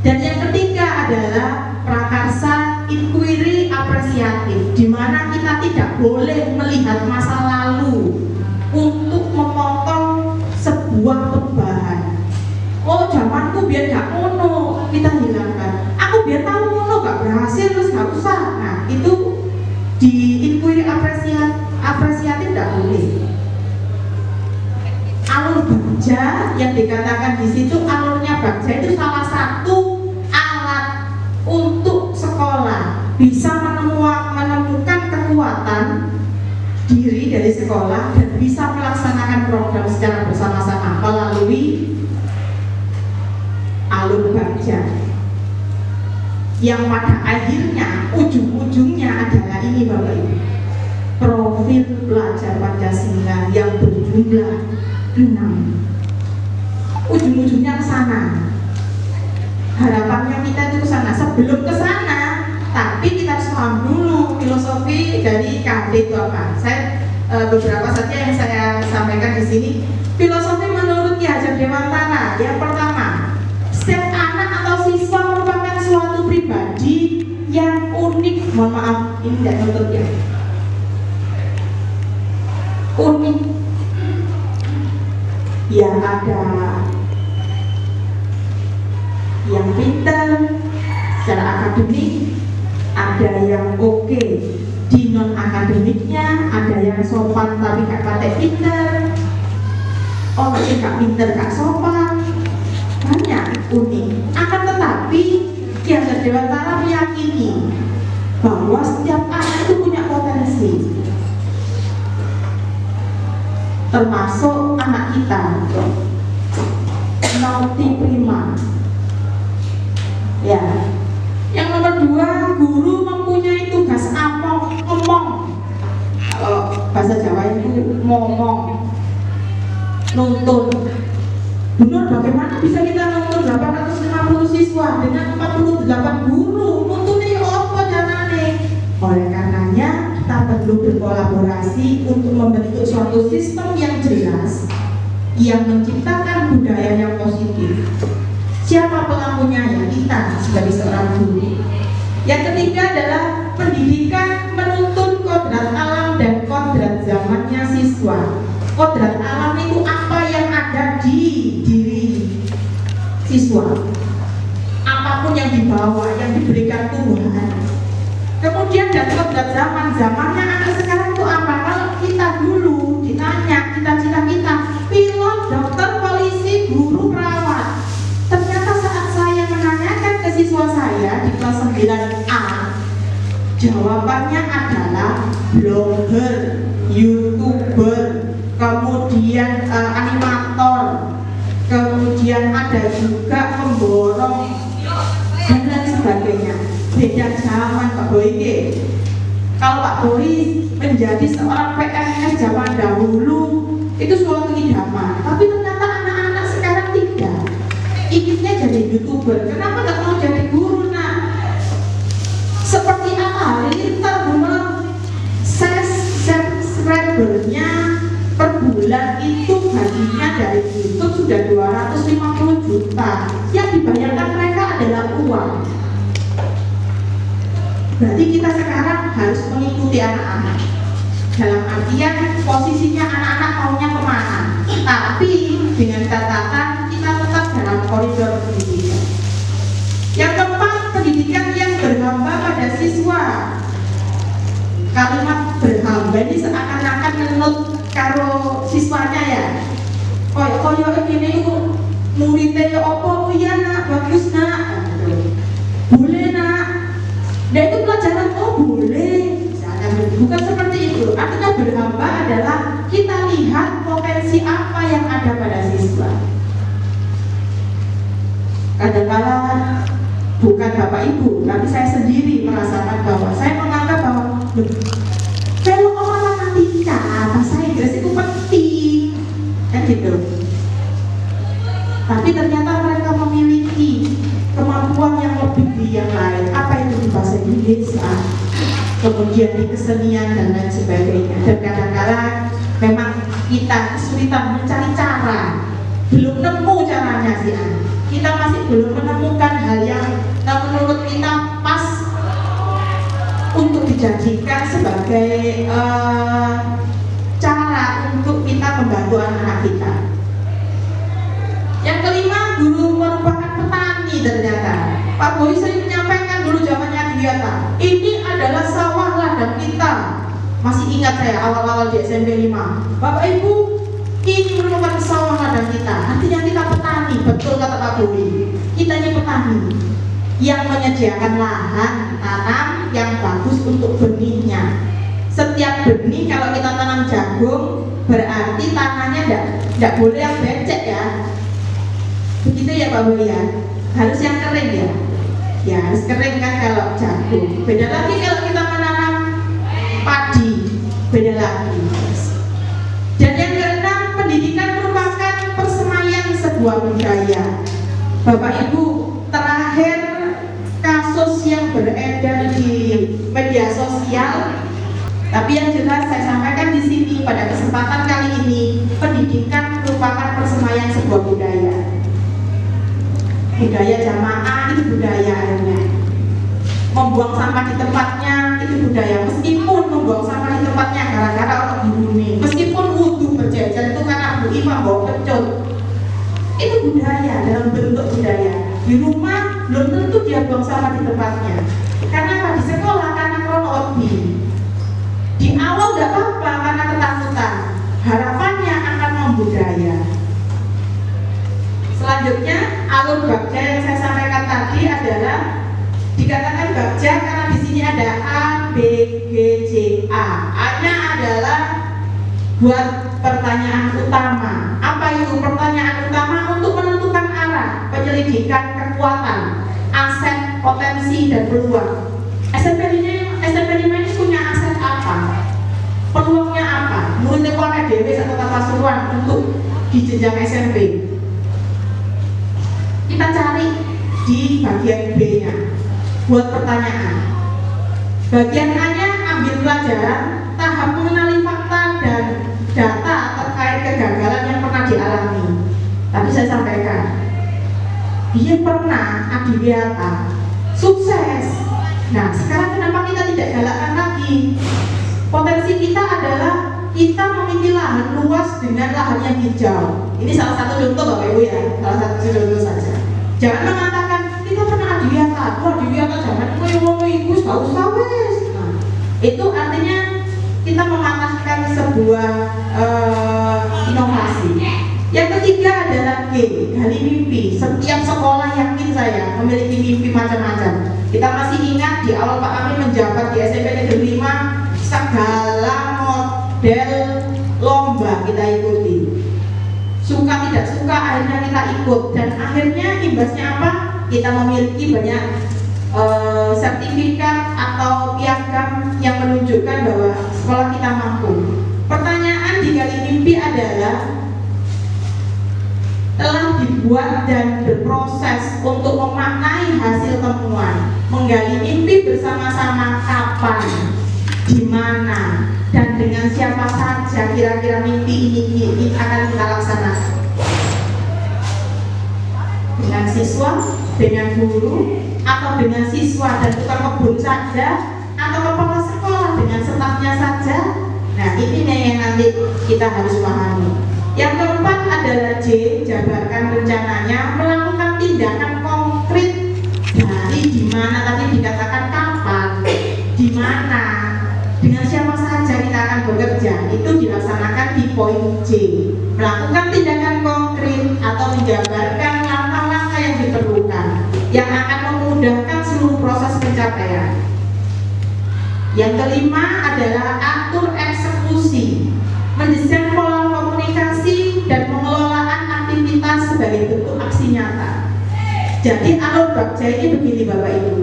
Dan yang ketiga adalah prakarsa inquiry apresiatif, di mana kita tidak boleh melihat masa lalu untuk memotong sebuah perubahan. Oh, zamanku biar gak ngono, kita hilangkan. biar tahu lo gak berhasil terus gak usah. Nah itu di inquiry apresiatif tidak boleh. Alur Bagja yang dikatakan di situ, alurnya Bagja itu salah satu alat untuk sekolah bisa menemukan kekuatan diri dari sekolah dan bisa melaksanakan program secara bersama-sama melalui alur Bagja yang pada akhirnya ujung-ujungnya adalah ini Bapak Ibu, profil pelajar Pancasila yang berjumlah 6. Ujung-ujungnya ke sana. Harapannya kita itu ke sana. Sebelum ke sana, tapi kita harus paham dulu filosofi dari KD itu apa. Saya beberapa saja yang saya sampaikan di sini. Filosofi menurut Ki Hajar Dewantara, yang pertama, setiap anak atau siswa merupakan suatu pribadi yang unik. Mohon maaf, ini tidak nutup ya. Unik. Ya ada yang pintar secara akademik, ada yang oke di non akademiknya, ada yang sopan tapi gak pakai pintar, orang yang gak pintar gak sopan, banyak unik. Akan tetapi Ki Hajar Dewantara meyakini bahwa setiap anak itu punya potensi, termasuk anak kita naughty prima ya. Yang nomor 2, guru mempunyai tugas ngomong, kalau bahasa Jawa itu ngomong, nuntun. Benar, bagaimana bisa kita nuntun 850 siswa dengan 48 guru? Nuntunnya apa janane? Oleh karenanya kita perlu berkolaborasi untuk membentuk suatu sistem yang jelas yang menciptakan budaya yang positif. Siapa pelakunya? Ya kita sebagai seorang guru. Yang ketiga adalah pendidikan menuntun kodrat alam dan kodrat zamannya siswa. Kodrat alam itu apa yang ada di diri siswa, apapun yang dibawa, yang diberikan Tuhan. Kemudian dan kodrat zamannya anak sekarang itu apa? Kalau kita dulu ditanya cita-cita kita pilot, dokter, polisi, guru, perawat. Ternyata saat saya menanyakan ke siswa saya di kelas 9A, jawabannya adalah blogger, youtuber, kemudian animator, kemudian ada juga pemborong dan lain sebagainya. Beda zaman Pak Boy. Kalau Pak Boy menjadi seorang PNS zaman dahulu itu suatu idaman, tapi ternyata anak-anak sekarang tidak. Inginnya jadi youtuber, kenapa nggak mau jadi guru? Nah, seperti apa? Halilintar benar, subscribernya per bulan itu gajinya dari YouTube sudah 250 juta. Yang dibayarkan mereka adalah uang. Berarti kita sekarang harus mengikuti anak-anak. Dalam artian posisinya anak-anak maunya kemana, tapi dengan catatan kita tetap dalam koridor pendidikan. Yang keempat, pendidikan yang berhamba pada siswa. Kalimat berhamba ini seakan-akan menurut karo siswanya ya. Koyo ini muridnya opo, oh iya nak, bagus nak, boleh nak. Dan itu pelajaran, oh boleh. Bukan seperti itu. Artinya berhamba adalah kita lihat potensi apa yang ada pada siswa. Kadang-kala bukan Bapak Ibu, tapi saya sendiri merasakan bahwa saya menganggap bahwa kalau orang matematika, bahasa Inggris itu penting, kan gitu. Tapi ternyata mereka memiliki kemampuan yang lebih di yang lain. Apa itu di bahasa Indonesia? Kemudian di kesenian dan lain sebagainya. Dan kadang-kadang memang kita kesulitan mencari cara, belum nemu caranya sih. Kita masih belum menemukan hal yang menurut kita pas untuk dijadikan sebagai cara untuk kita membantu anak-anak kita. Yang kelima, guru merupakan petani. petani ternyata. Pak Boy sering menyampaikan dulu zamannya Adiwiyata, ini adalah sawah ladang kita. Masih ingat saya awal-awal di SMP 5. Bapak Ibu, ini merupakan sawah ladang kita. Artinya kita petani, betul kata Pak Boy. Kita ini petani yang menyediakan lahan tanam yang bagus untuk benihnya. Setiap benih kalau kita tanam jagung, berarti tanahnya tidak boleh yang becek ya. Begitu ya Pak Boy ya. Harus yang kering ya. Ya harus kering kan kalau jagung. Beda lagi kalau kita menanam padi, beda lagi. Dan yang keenam, pendidikan merupakan persemaian sebuah budaya. Bapak Ibu, terakhir kasus yang beredar di media sosial, tapi yang jelas saya sampaikan di sini pada kesempatan kali ini, pendidikan merupakan persemaian sebuah budaya. Budaya jamaah itu budaya akhirnya. Membuang sampah di tempatnya itu budaya, meskipun membuang sampah di tempatnya gara-gara orang dihuni, meskipun wudhu berjajar itu karena Bu Iva bawa kecut, itu budaya dalam bentuk budaya. Di rumah belum tentu dia buang sampah di tempatnya. Karena apa? Di sekolah karena kronologi. Di awal nggak apa-apa karena ketakutan. Harapannya akan membudaya. Selanjutnya alur bagja yang saya sampaikan tadi adalah dikatakan bagja karena di sini ada A, B, G, C, A. A-nya adalah buat pertanyaan utama. Apa itu pertanyaan utama? Untuk menentukan arah, penyelidikan kekuatan, aset, potensi, dan peluang. SMP 5 ini punya aset apa? Peluangnya apa? Muridnya kok dewe atau Pasuruan untuk di jenjang SMP. Kita cari di bagian B-nya buat pertanyaan. Bagian A-nya ambil pelajaran tahap mengenali fakta dan data terkait kegagalan yang pernah dialami. Tadi saya sampaikan, dia pernah Adiwiyata sukses. Nah, sekarang kenapa kita tidak galakkan lagi? Potensi kita adalah kita memiliki lahan luas dengan lahan yang hijau. Ini salah satu contoh Bapak Ibu ya, salah satu contoh saja. Jangan mengatakan kita pernah Adiwiyata, Adiwiyata zaman itu tahu sawes. Nah, itu artinya kita mematahkan sebuah inovasi. Yang ketiga adalah G, gali mimpi. Setiap sekolah yakin saya memiliki mimpi macam-macam. Kita masih ingat di awal Pak Amin menjabat di SMP Negeri 5, segala model lomba kita ikuti. Suka tidak suka akhirnya kita ikut, dan akhirnya imbasnya apa? Kita memiliki banyak sertifikat atau piagam yang menunjukkan bahwa sekolah kita mampu. Pertanyaan di gali mimpi adalah telah dibuat dan berproses untuk memaknai hasil temuan. Menggali mimpi bersama-sama kapan, di mana, dan dengan siapa saja kira-kira mimpi ini akan kita laksanakan. Dengan siswa, dengan guru, atau dengan siswa dan tukang kebun saja, atau kepala sekolah dengan stafnya saja. Nah, ini yang nanti kita harus pahami. Yang keempat adalah J, jabarkan rencananya, melakukan tindakan konkret dari di mana tadi dikatakan kapan, di mana, dengan siapa saja kita akan bekerja. Itu dilaksanakan di poin J, melakukan tindakan konkret atau menjabarkan langkah-langkah yang diperlukan yang akan memudahkan seluruh proses pencapaian. Yang kelima adalah atur eksekusi, mendesain pola komunikasi dan pengelolaan aktivitas sebagai bentuk aksi nyata. Jadi alur bagja ini begini Bapak Ibu,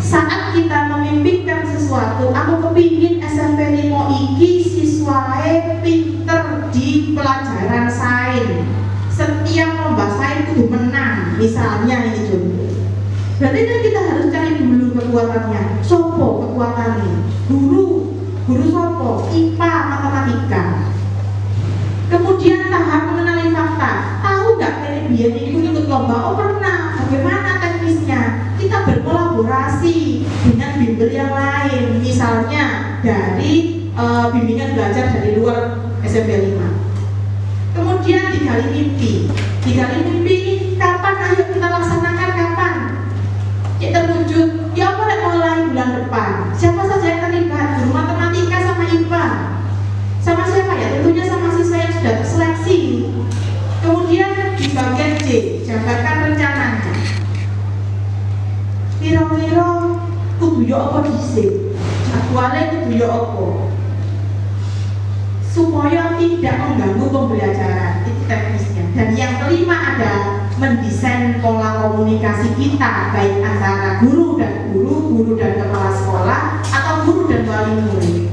saat kita memimpikan sesuatu, aku kepingin SMP 5 iki siswae pinter di pelajaran sains, setiap lomba sains kudu menang, misalnya ini contoh. Berarti kan kita harus cari dulu kekuatannya. Sopo kekuatannya? Guru sopo? IPA, matematika. Kemudian tahap mengenali fakta. Tahu nggak biar ikut lomba? Oh pernah. Bagaimana teknisnya? Kita berkolaborasi dengan bimbel yang lain. Misalnya dari bimbingan belajar dari luar SMP 5. Kemudian digali mimpi. Digali mimpi kapan? Ayo kita laksanakan kapan? bulan depan. Siapa saja yang terlibat? Guru matematika sama IPA. Sama siapa ya? Tentunya sama siswa yang sudah terseleksi. Kemudian di bagian C, jabarkan rencananya. Kira-kira kudu yo apa dhisik? Jadwalnya kudu yo apa? Supaya tidak mengganggu pembelajaran, itu teknisnya. Dan yang kelima ada mendesain pola komunikasi kita, baik antara guru dan guru, guru dan kepala sekolah, atau guru dan wali murid.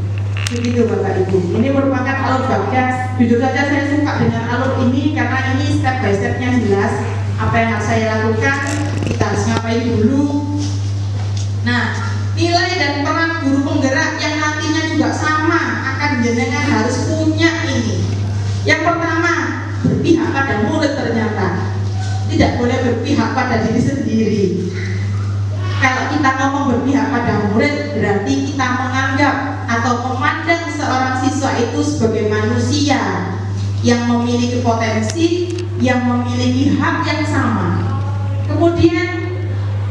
Begitu Bapak Ibu. Ini merupakan alur Bagas. Jujur saja saya suka dengan alur ini karena ini step by stepnya jelas. Apa yang harus saya lakukan, kita harus ngapain dulu. Nah, nilai dan peran guru penggerak yang nantinya juga sama akan jenengan harus punya ini. Yang pertama, berpihak pada murid ternyata. Tidak boleh berpihak pada diri sendiri. Kalau kita ngomong berpihak pada murid, berarti kita menganggap atau memandang seorang siswa itu sebagai manusia yang memiliki potensi, yang memiliki hak yang sama. Kemudian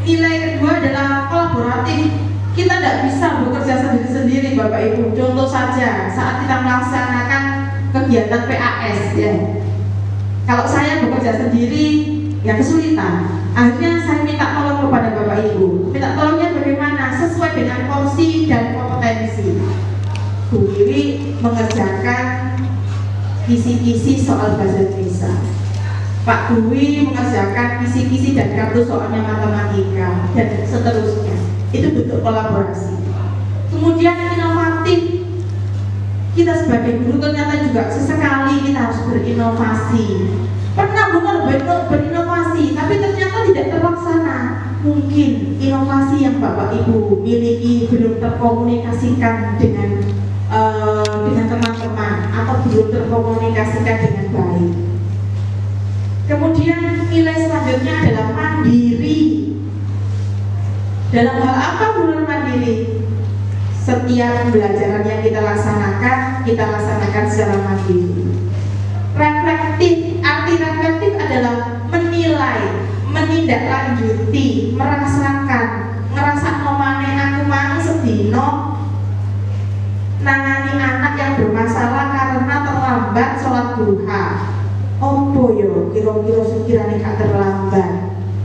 nilai kedua adalah kolaboratif. Kita tidak bisa bekerja sendiri-sendiri Bapak Ibu. Contoh saja saat kita melaksanakan kegiatan PAS ya. Kalau saya bekerja sendiri ya kesulitan. Akhirnya saya minta tolong kepada Bapak Ibu. Minta tolongnya bagaimana? Sesuai dengan porsi dan kompetensi. Bu Wiwi mengerjakan kisi-kisi soal bahasa Indonesia. Pak Dwi mengerjakan kisi-kisi dan kartu soalnya matematika dan seterusnya. Itu bentuk kolaborasi. Kemudian inovatif. Kita sebagai guru ternyata juga sesekali kita harus berinovasi. Pernah benar berinovasi, tapi ternyata tidak terlaksana. Mungkin inovasi yang Bapak Ibu miliki belum terkomunikasikan dengan teman-teman atau belum terkomunikasikan dengan baik. Kemudian nilai selanjutnya adalah mandiri. Dalam hal apa guru mandiri? Setiap pembelajaran yang kita laksanakan secara mandiri. Reflektif, arti reflektif adalah menilai, menindaklanjuti, merasakan, ngerasa nomane aku mang sedino nangani anak yang bermasalah karena terlambat sholat duha. Opo yo kira-kira sekiranya gak terlambat,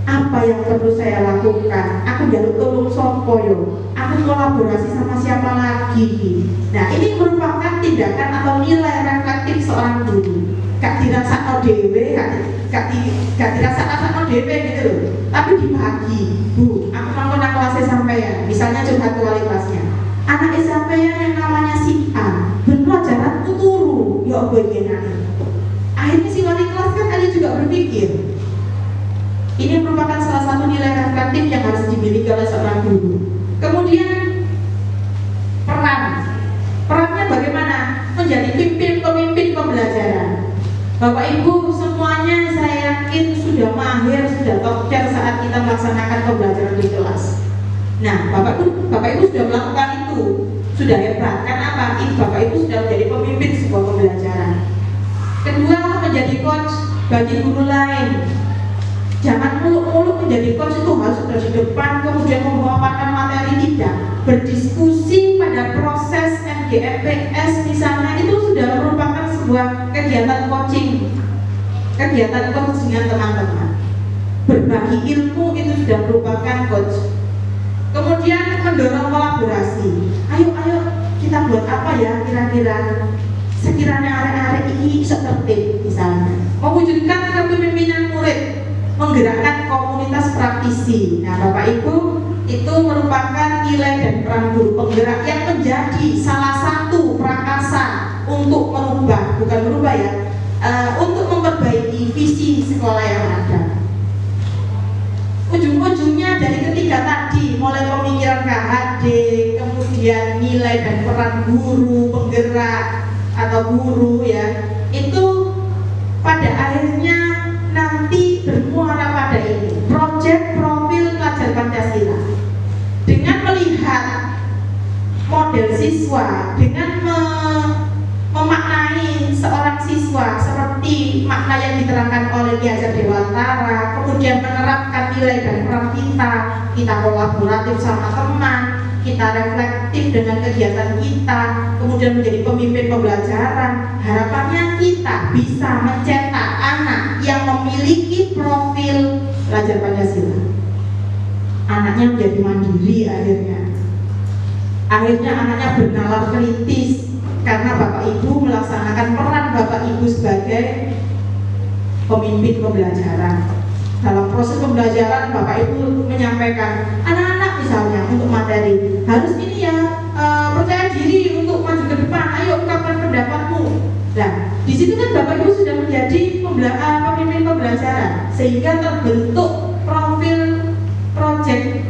apa yang perlu saya lakukan? Aku jaluk tolong sopo yo, aku kolaborasi sama siapa lagi? Nah ini merupakan tindakan atau nilai reflektif seorang guru. Gak dirasa dewe, gak dirasa dewe gitu loh. Tapi dibagi, Bu, aku nonton kelasnya sampean, misalnya curhat ke wali kelasnya. Anak sampean yang namanya si A, pelajaran turu, ya apa ini? Akhirnya si wali kelas kan ada juga berpikir. Ini merupakan salah satu nilai reflektif yang harus dimiliki oleh seorang guru. Kemudian perannya bagaimana? Menjadi pemimpin pembelajaran. Bapak Ibu semuanya saya yakin sudah mahir, sudah tokcer saat kita melaksanakan pembelajaran di kelas. Nah, Bapak Ibu sudah melakukan itu, sudah hebat. Karena apa? Bapak Ibu sudah menjadi pemimpin sebuah pembelajaran. Kedua, menjadi coach bagi guru lain. Jangan muluk-muluk menjadi coach itu harus sudah di depan kemudian memaparkan materi, tidak. Berdiskusi pada proses MGMPS misalnya itu sudah merupakan sebuah kegiatan coaching dengan teman-teman. Berbagi ilmu itu sudah merupakan coach. Kemudian mendorong kolaborasi. Ayo kita buat apa ya kira-kira? Sekiranya arek-arek ini bisa tertib misalnya. Mewujudkan kepemimpinan murid, menggerakkan komunitas praktisi. Nah Bapak Ibu, itu merupakan nilai dan peran guru penggerak yang menjadi salah satu prakasa untuk untuk memperbaiki visi sekolah yang ada. Ujung-ujungnya dari ketiga tadi, mulai pemikiran KHD, kemudian nilai dan peran guru penggerak atau guru ya, itu pada akhirnya nanti bermuara pada ini, proyek profil pelajar Pancasila. Dengan melihat model siswa, dengan memaknai seorang siswa seperti makna yang diterangkan oleh Ki Hajar Dewantara, kemudian menerapkan nilai dan peran kita kolaboratif sama teman, kita reflektif dengan kegiatan kita, kemudian menjadi pemimpin pembelajaran, harapannya kita bisa mencetak anak yang memiliki profil pelajar Pancasila. Anaknya menjadi mandiri akhirnya anaknya bernalar kritis karena Bapak Ibu melaksanakan peran Bapak Ibu sebagai pemimpin pembelajaran. Dalam proses pembelajaran Bapak Ibu menyampaikan anak-anak misalnya untuk materi harus ini ya, percaya diri untuk maju ke depan, ayo ungkapkan pendapatmu. Nah, di situ kan Bapak Ibu sudah menjadi pemimpin pembelajaran sehingga terbentuk profil proyek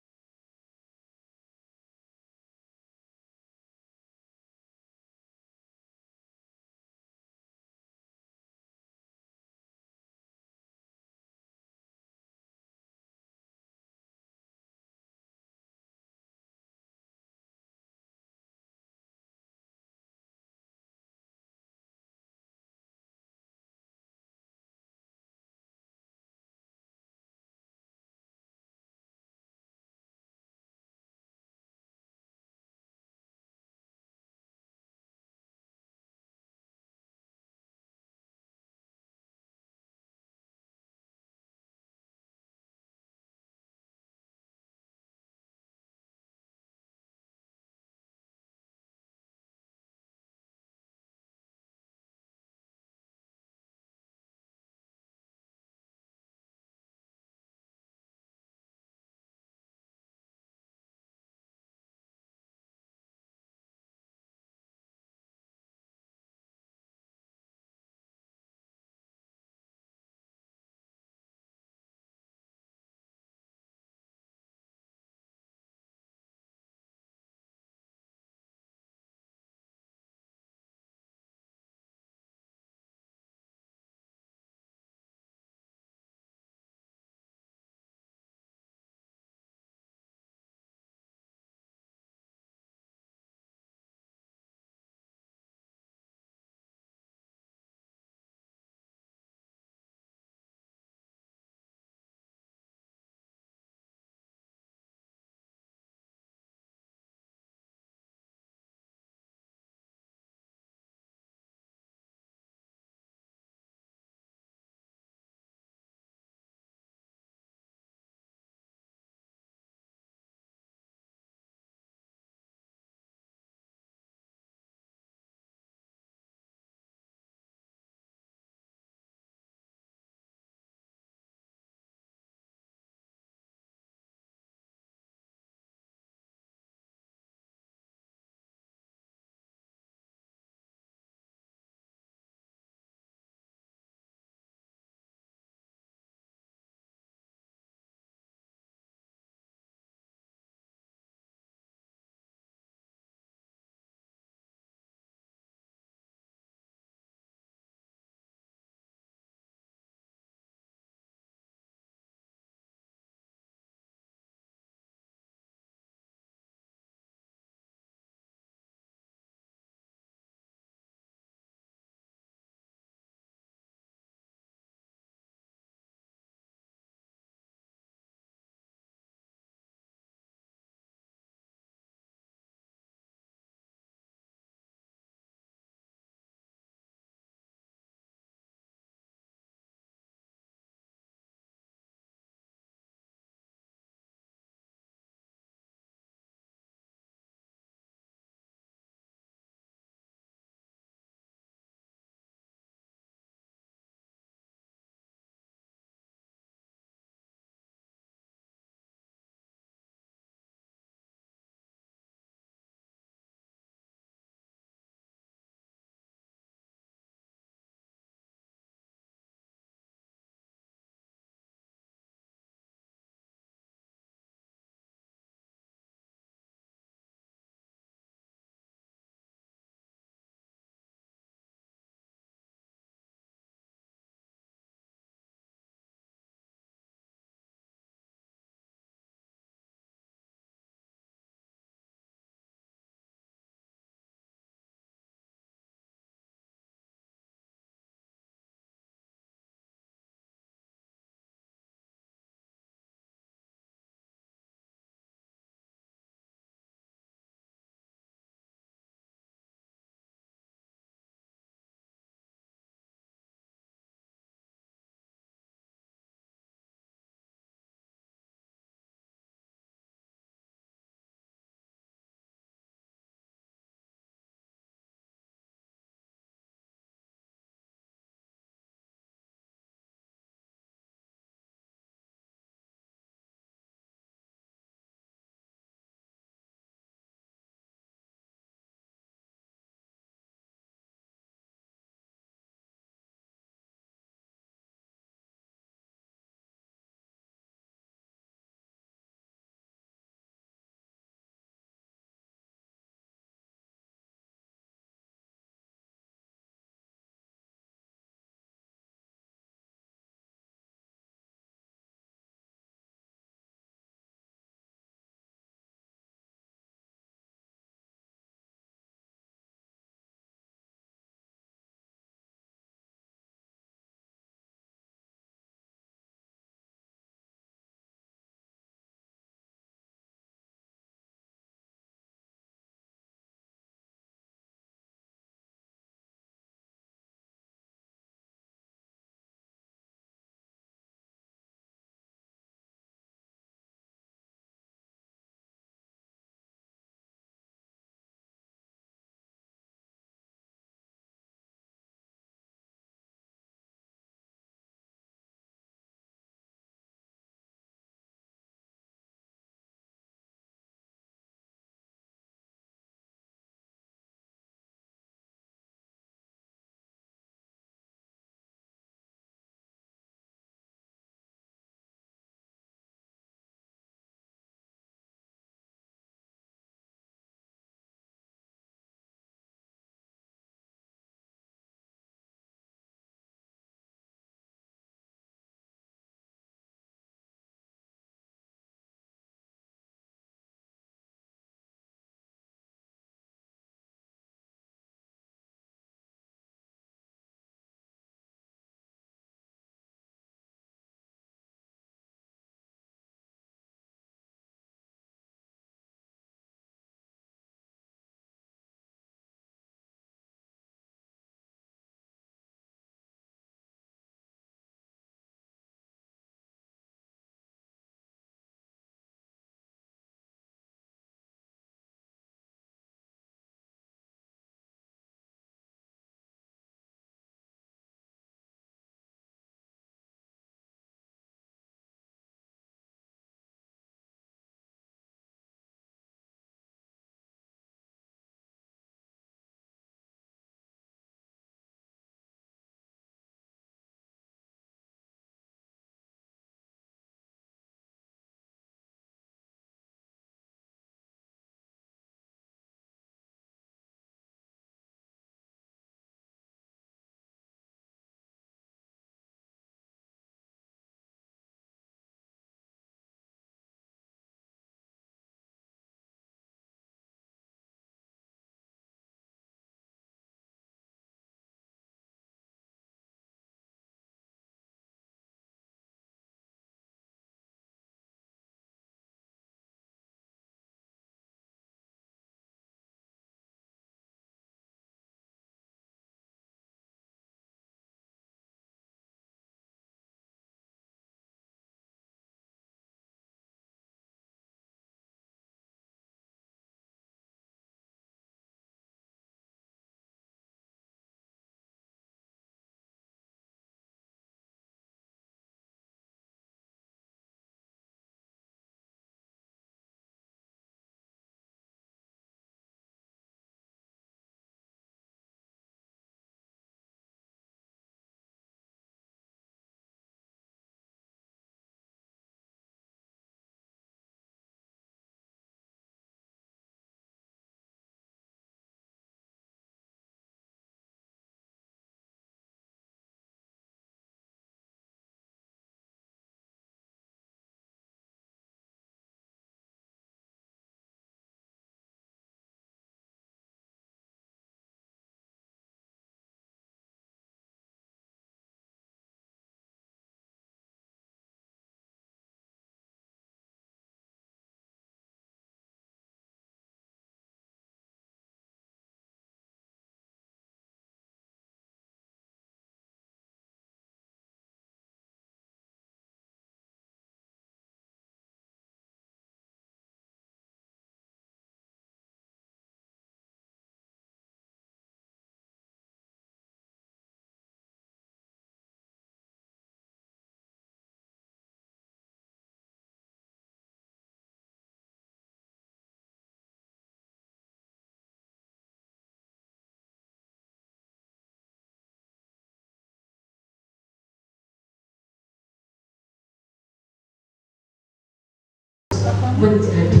menjadi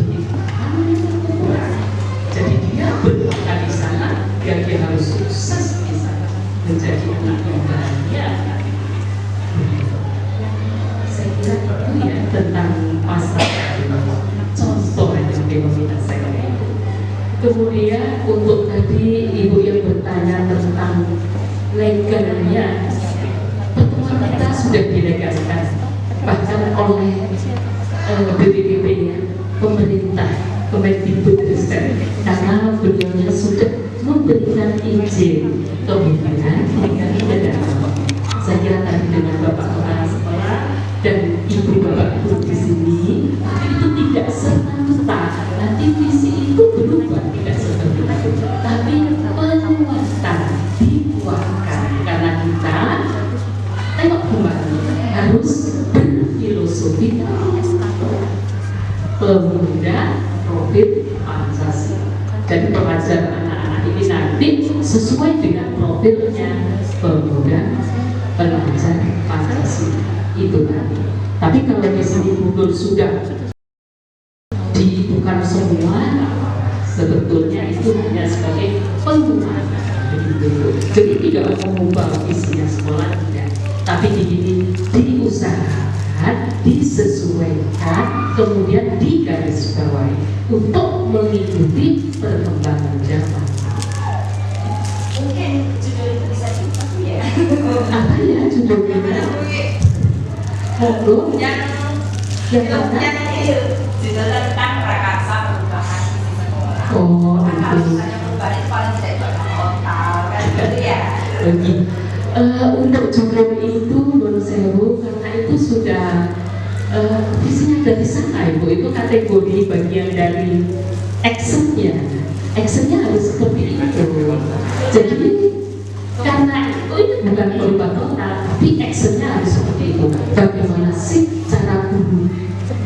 ukuran. Jadi dia berbakat di sana, dia harus sukses di sana, menjadi anak yang bahagia. Saya kira itu ya tentang pasal contoh yang fenomena saya. Kemudian untuk tadi ibu yang bertanya tentang legalnya, pertemuan kita sudah dilegalkan bahkan oleh BPPP ya, pemerintah Kemendikbudristek, karena beliaunya sudah memberikan izin, kemudian tinggal tidak. Saya kira tadi dengan Bapak Kepala Sekolah dan Ibu Bapak Guru di sini, itu tidak serta-merta nanti visi itu berubah, tidak seperti itu, tapi penguatan dikuatkan karena kita tengok kembali harus berfilosofi pemuda profil Pancasila. Jadi pengajar anak-anak ini nanti sesuai dengan profilnya pemuda pengajar Pancasila itu tadi. Tapi kalau di sini betul sudah bukan semua, sebetulnya itu hanya sebagai penguatan begitu. Jadi tidak mengubah isinya sekolah tidak, tapi diusahakan, disesuaikan, kemudian digarisbawahi untuk mengikuti perkembangan zaman. Mungkin judul itu bisa dibuat ya. Apa ya judulnya? Monggo. Yang judul tentang prakarsa perubahan di sekolah. Oh, kalau itu. misalnya perubahan itu paling tidak itu total kan gitu ya. Untuk judul itu menurut saya Bu, karena itu sudah visinya dari sana Ibu, itu kategori bagian dari actionnya harus seperti itu. Jadi karena itu ini bukan perubahan total, tapi actionnya harus seperti itu. Bagaimana sih cara guru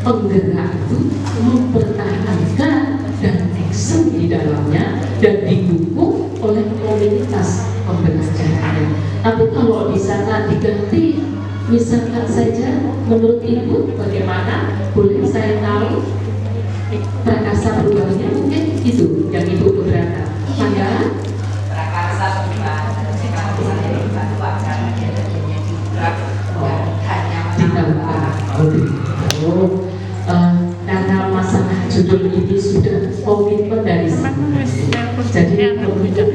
penggerak itu mempertahankan dan action di dalamnya dan didukung oleh komunitas pembelajarannya. Tapi kalau di sana diganti, misalkan saja menurut Ibu bagaimana? Boleh saya tahu prakarsa perubahannya mungkin itu yang Ibu keberatan. Maka Prakarsa perubahan kalau misalnya dibuat karena dia tentunya dibuat hanya ditambah. Karena masalah judul ini sudah komitmen dari sini. Jadi kemudian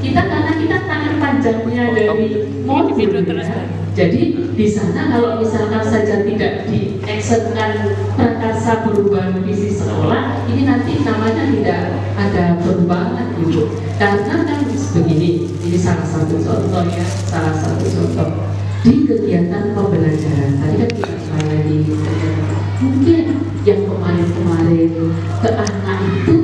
kita karena kita tangan panjangnya dari modul ya. Jadi di sana kalau misalkan saja tidak diactionkan prakarsa perubahan visi sekolah, ini nanti namanya tidak ada perubahan gitu. Karena kan begini, ini salah satu contoh ya, salah satu contoh di kegiatan pembelajaran. Tadi kan kita mulai di mungkin yang kemarin-kemarin ke anak itu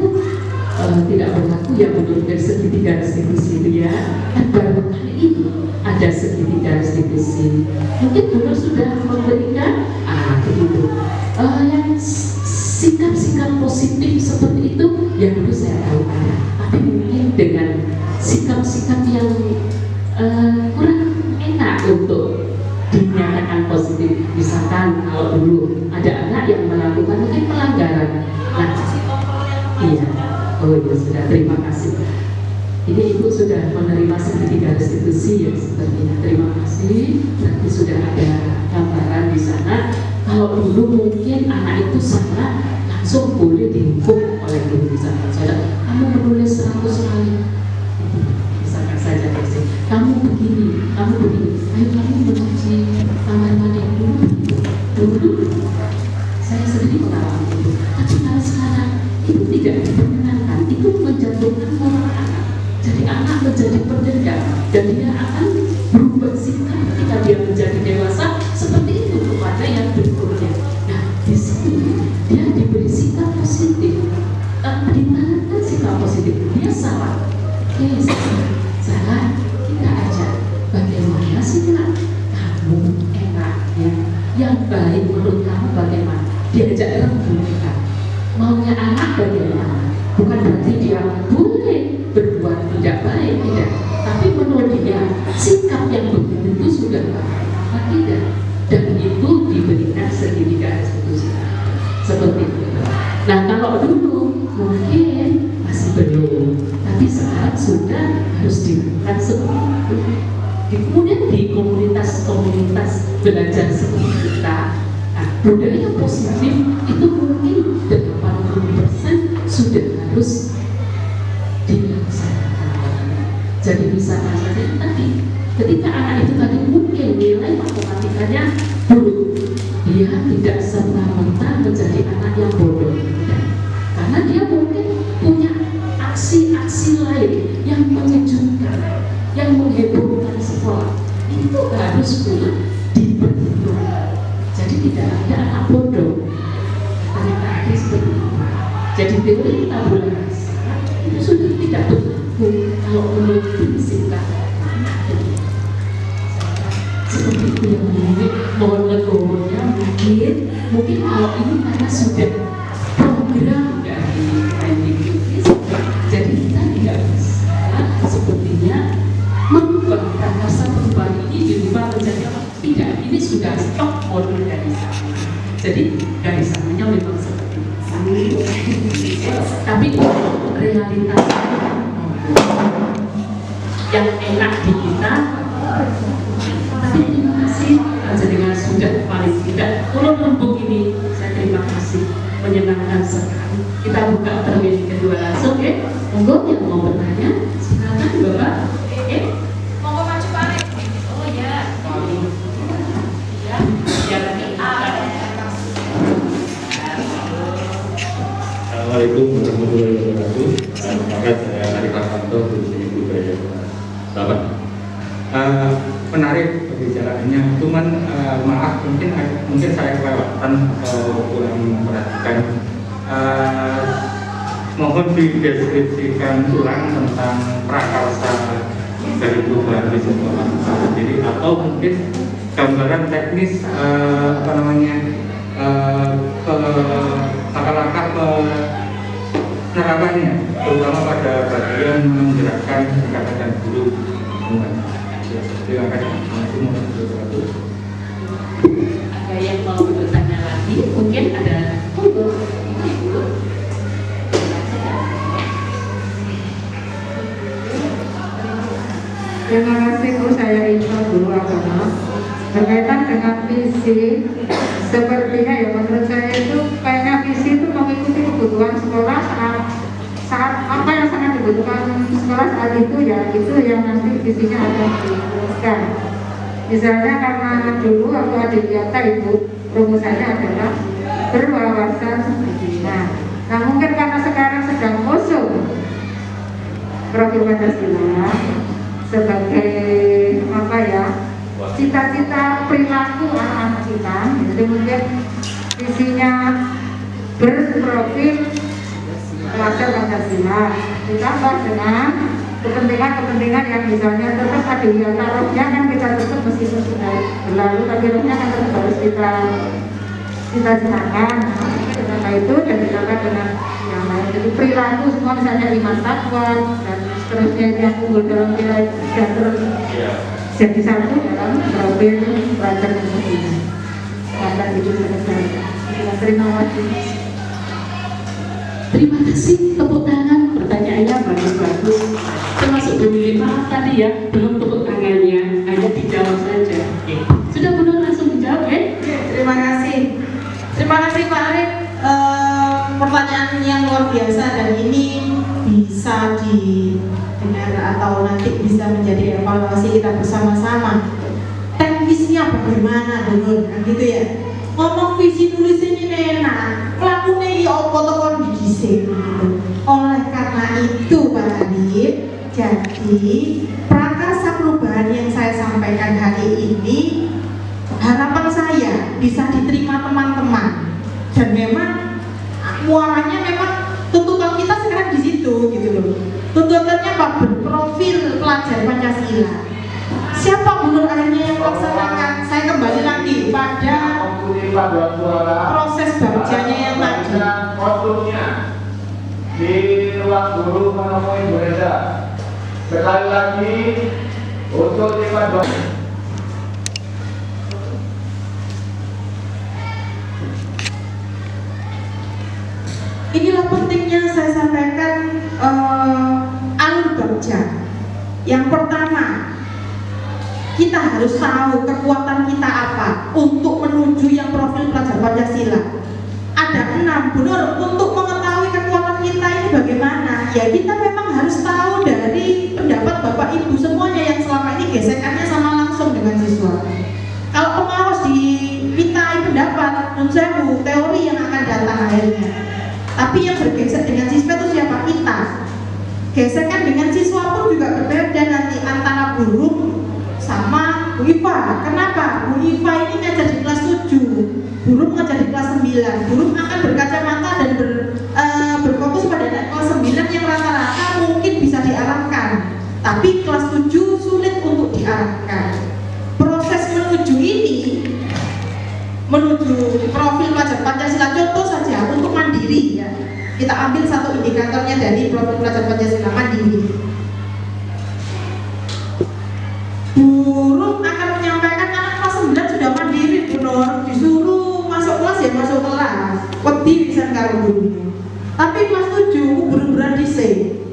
tidak berlaku ya menurut dari segitiga restitusi itu ya. Dan baru kali ini ada segitiga restitusi. Mungkin guru sudah memberikan begitu yang sikap-sikap positif seperti itu yang dulu saya tahu ada. Tapi mungkin dengan sikap-sikap yang kurang enak untuk dinyatakan positif. Misalkan kalau dulu ada anak yang melakukan mungkin pelanggaran. Nah, iya. Oh ya sudah, terima kasih. Ini Ibu sudah menerima segitiga restitusi ya sepertinya. Terima kasih. Berarti sudah ada gambaran di sana. Kalau dulu mungkin anak itu salah langsung boleh dihukum oleh guru. Misalkan saja kamu menulis 100 kali. Misalkan saja pasti kamu begini, ayo kamu mencuci kamar mandi dulu. Saya sendiri mengalami itu. Tapi kalau sekarang itu tidak diperkenankan, itu menjatuhkan moral anak. Jadi anak menjadi pendendam dan dia akan berubah sikap ketika dia menjadi dewasa seperti itu kepada yang berikutnya. Nah, di sini dia diberi sikap positif. Di mana kan sikap positif? Dia salah. Oke, salah. Kita aja bagaimana sih nak? Kamu enaknya yang baik menurut kamu bagaimana? Diajak rembukan. Maunya anak bagaimana? Bukan berarti dia boleh berbuat tidak baik, tidak. Tapi menurut dia sikap yang begitu itu sudah baik, tidak. Dan itu diberikan segitiga restitusi seperti itu. mungkin masih belum, tapi sekarang sudah harus dilakukan seperti itu. Kemudian di komunitas-komunitas belajar seperti kita, nah, budaya positif itu mungkin 80% sudah harus dilaksanakan. Jadi misalnya saja tadi, ketika anak itu tadi mungkin nilai matematikanya buruk, dia tidak serta-merta menjadi anak yang bodoh, karena dia mungkin punya aksi-aksi lain yang mengejutkan, yang menghebohkan sekolah. Itu harus pula diperhitungkan. Jadi tidak ada anak bodoh. Ternyata ada seperti itu. Jadi teori tabula rasa itu sudah tidak berlaku kalau menurut prinsip anak. Seperti itu yang menarik. Mohon legowonya mungkin kalau ini karena sudah program dari Mendikbud, jadi kita tidak bisa sepertinya mengembangkan rasa perubahan ini dirubah menjadi apa? Tidak, ini sudah stok modul dari sana. Jadi dari sananya memang seperti itu. Tapi realitasnya yang enak di kita. Tapi terima kasih dengan sudah paling tidak ulun rembuk ini. Saya terima kasih, menyenangkan sekali. Kita buka termin kedua langsung, ya. Monggo yang mau bertanya, silakan Bapak. Monggo maju Pak Arif. Oh ya. Ya, ya lagi. Assalamualaikum warahmatullahi wabarakatuh. Maka saya Arif Arfanto, Dosen Budaya Sahabat. Menarik pembicaraannya, cuman maaf mungkin saya kelewatan atau kurang memperhatikan. Mohon dideskripsikan ulang tentang prakarsa dari perubahan di sekolah sendiri, atau mungkin gambaran teknis langkah-langkah penerapannya, terutama pada bagian menggerakkan perkataan guru. Terima kasih. Ada yang mau bertanya lagi? Mungkin ada. Terima kasih Bu, saya Iqbal, guru agama. Berkaitan dengan visi, sepertinya ya menurut saya itu kayaknya visi itu mengikuti kebutuhan sekolah saat apa yang sangat dibutuhkan sekolah saat itu, ya itu yang nanti visinya akan dirumuskan. Misalnya karena dulu waktu ada data itu rumusannya adalah berwawasan Pancasila. Nah mungkin karena sekarang sedang kosong profil Pancasila sebagai apa ya, cita-cita perilaku anak-anak kita, jadi mungkin visinya berprofil pelajar Pancasila ditambah dengan kepentingan-kepentingan yang misalnya tetap ada yang rohnya kan kita tetap meskipun sudah berlalu, tapi rohnya kan tetap harus kita cita-citakan. Karena itu dan ditambah dengan yang lain, jadi perilaku semua misalnya iman takwa dan seterusnya yang unggul dalam nilai dan terus jadi satu dalam profil pelajar Pancasila. Akan itu selesai. Terima kasih. Terima kasih, tepuk tangan. Pertanyaannya bagus-bagus. Termasuk pemilih, maaf tadi ya, belum tepuk tangannya, hanya dijawab saja. Sudah benar langsung dijawab, ya? Terima kasih. Terima kasih Pak Arif. Pertanyaan yang luar biasa dan ini bisa didengar atau nanti bisa menjadi evaluasi kita bersama-sama. Teknisnya bagaimana dulu, gitu ya. Ngomong visi tulisnya enak, pelakunya ya apa tokon didisik gitu. Oleh karena itu Pak Arif, jadi prakarsa perubahan yang saya sampaikan hari ini harapan saya bisa diterima teman-teman, dan memang muaranya memang tuntutan kita sekarang di situ gitu loh. Tuntutannya apa? Berprofil pelajar Pancasila. Siapa gubernur akhirnya yang melaksanakan? Saya kembali lagi pada proses bacanya yang tadi. Kostumnya di ruang guru menemui Indonesia. Sekali lagi untuk IPA 2. inilah pentingnya saya sampaikan alur bagja. Yang pertama, kita harus tahu kekuatan kita apa untuk menuju yang profil pelajar Pancasila. Ada 6, benar. Untuk mengetahui kekuatan kita ini bagaimana, ya kita memang harus tahu dari pendapat Bapak Ibu semuanya yang selama ini gesekannya sama langsung dengan siswa. Kalau pengawas dimintai pendapat, menurut teori yang akan datang akhirnya. Tapi yang bergesek dengan siswa itu siapa? Kita. Gesekan dengan siswa pun juga berbeda nanti antara guru sama Bu Iva. Kenapa? Bu Iva ini ngajar di kelas 7, Burung ngajar di kelas 9. Burung akan berkacamata dan berfokus pada kelas 9 yang rata-rata mungkin bisa diarahkan, tapi kelas 7 sulit untuk diarahkan. Proses menuju ini, menuju profil pelajar Pancasila, contoh saja untuk mandiri ya. Kita ambil satu indikatornya dari profil pelajar Pancasila, mandiri. Burung akan menyampaikan anak kelas 9 sudah mandiri, benar, disuruh masuk kelas ya masuk kelas, wedi bisa karo gurunya. Tapi kelas 7 bener-bener dhisik.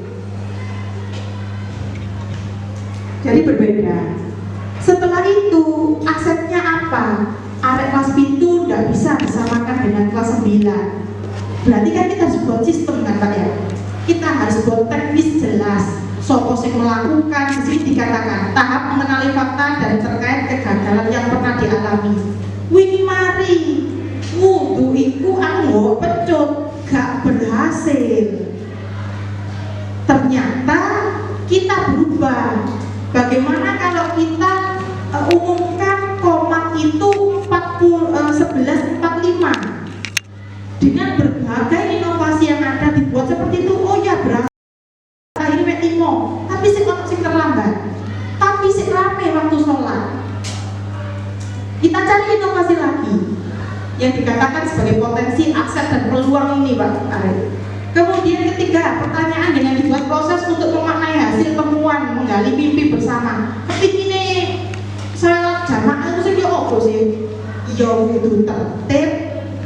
Jadi berbeda. Setelah itu asetnya apa? Arek kelas pintu tidak bisa disamakan dengan kelas 9. Berarti kan kita harus buat sistem kan Pak ya. Kita harus buat teknis jelas. Sopo sing melakukan, di sini dikatakan tahap mengenali fakta dan terkait kegagalan yang pernah dialami. Wing mari wudu iku aku pecut gak berhasil. Ternyata kita berubah. Bagaimana kalau kita umumkan komat itu 1145 dengan berbagai inovasi yang ada dibuat seperti itu. Oh ya berhasil. Ini imo, tapi sing terlambat, tapi sing rame waktu sholat. Kita cari inovasi lagi yang dikatakan sebagai potensi, akses dan peluang ini Pak Arif. Kemudian ketiga, pertanyaan dengan dibuat proses untuk memaknai hasil temuan, menggali mimpi bersama. Kepingine sholat jamaah itu sih apa sih? Ya itu tertib,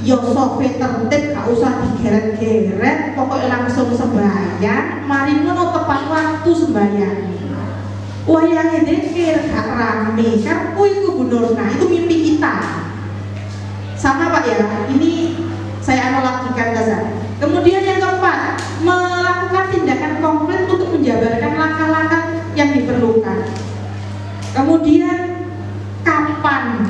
ya sofe tertib, gak usah digeret-geret, pokoknya langsung sembahyang, mari ngono tepat waktu sembahyang. Wayangnya dekir, gak rame, kan itu bener. Nah itu mimpi kita. Sama Pak ya, ini saya analogikan saja. Kemudian yang keempat, melakukan tindakan konkret untuk menjabarkan langkah-langkah yang diperlukan. Kemudian kapan,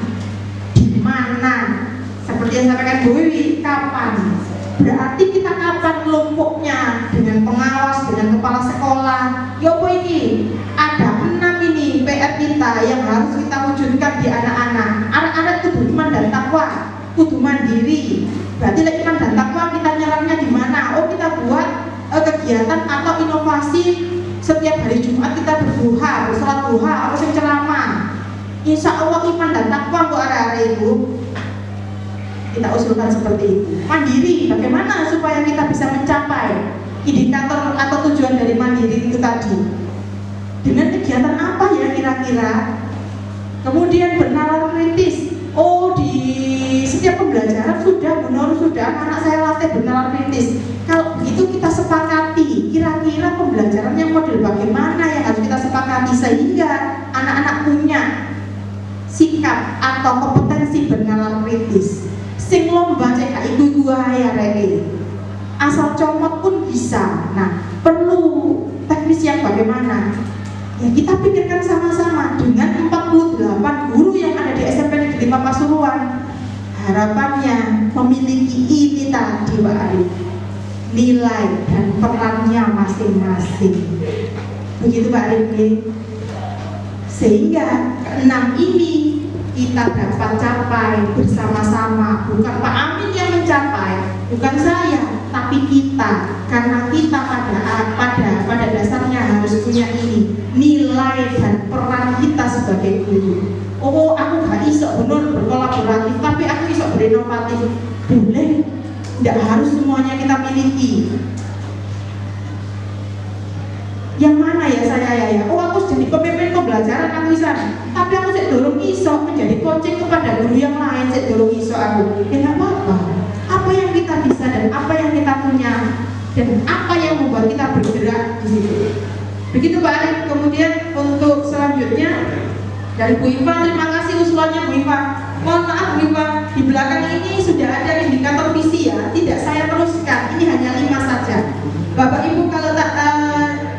di mana, seperti yang sampaikan Bu Wiwi, kapan? Berarti kita kapan kelompoknya dengan pengawas, dengan kepala sekolah. Yopo ini ada 6 ini PR kita yang harus kita wujudkan di anak-anak. Anak-anak itu iman dan takwa, kudu mandiri. Berarti iman dan takwa kita nyerangnya di mana? Oh kita buat kegiatan atau inovasi setiap hari Jumat kita berduha, bersalat duha, apa sing ceramah. Insya Allah iman dan takwa kok arah-arah itu kita usulkan seperti itu. Mandiri, bagaimana supaya kita bisa mencapai indikator atau tujuan dari mandiri itu tadi? Dengan kegiatan apa ya kira-kira? Kemudian bernalar kritis. Oh di setiap pembelajaran sudah benar, sudah anak saya latih bernalar kritis. Kalau begitu kita sepakati kira-kira pembelajaran yang model bagaimana yang harus kita sepakati sehingga anak-anak punya sikap atau kompetensi bernalar kritis. Sing lomba cek ibu ya rene. Asal comot pun bisa. Nah, perlu teknis yang bagaimana? Ya kita pikirkan sama-sama dengan 48 guru yang ada di SMP Negeri 5 Pasuruan. Harapannya memiliki ini tadi Pak Arif, nilai dan perannya masing-masing. Begitu Pak Arif. Sehingga keenam ini kita dapat capai bersama-sama. Bukan Pak Amin yang mencapai, bukan saya, tapi kita. Karena kita pada dasarnya harus punya ini, nilai dan peran kita sebagai guru. Oh, aku gak iso benar berkolaboratif, tapi aku iso berinovatif. Boleh, tidak harus semuanya kita miliki. Yang mana ya saya ya? Oh, aku jadi pemimpin pembelajaran aku bisa. Tapi aku cek dorong iso menjadi coaching kepada guru yang lain, cek dorong iso aku. Ya nggak apa-apa. Apa yang kita bisa dan apa yang kita punya Begitu Pak Arif. Kemudian untuk selanjutnya dari Bu Iva, terima kasih usulannya Bu Iva. Mohon maaf Bu Iva, di belakang ini sudah ada indikator visi ya, tidak saya teruskan, ini hanya 5 saja. Bapak Ibu kalau tak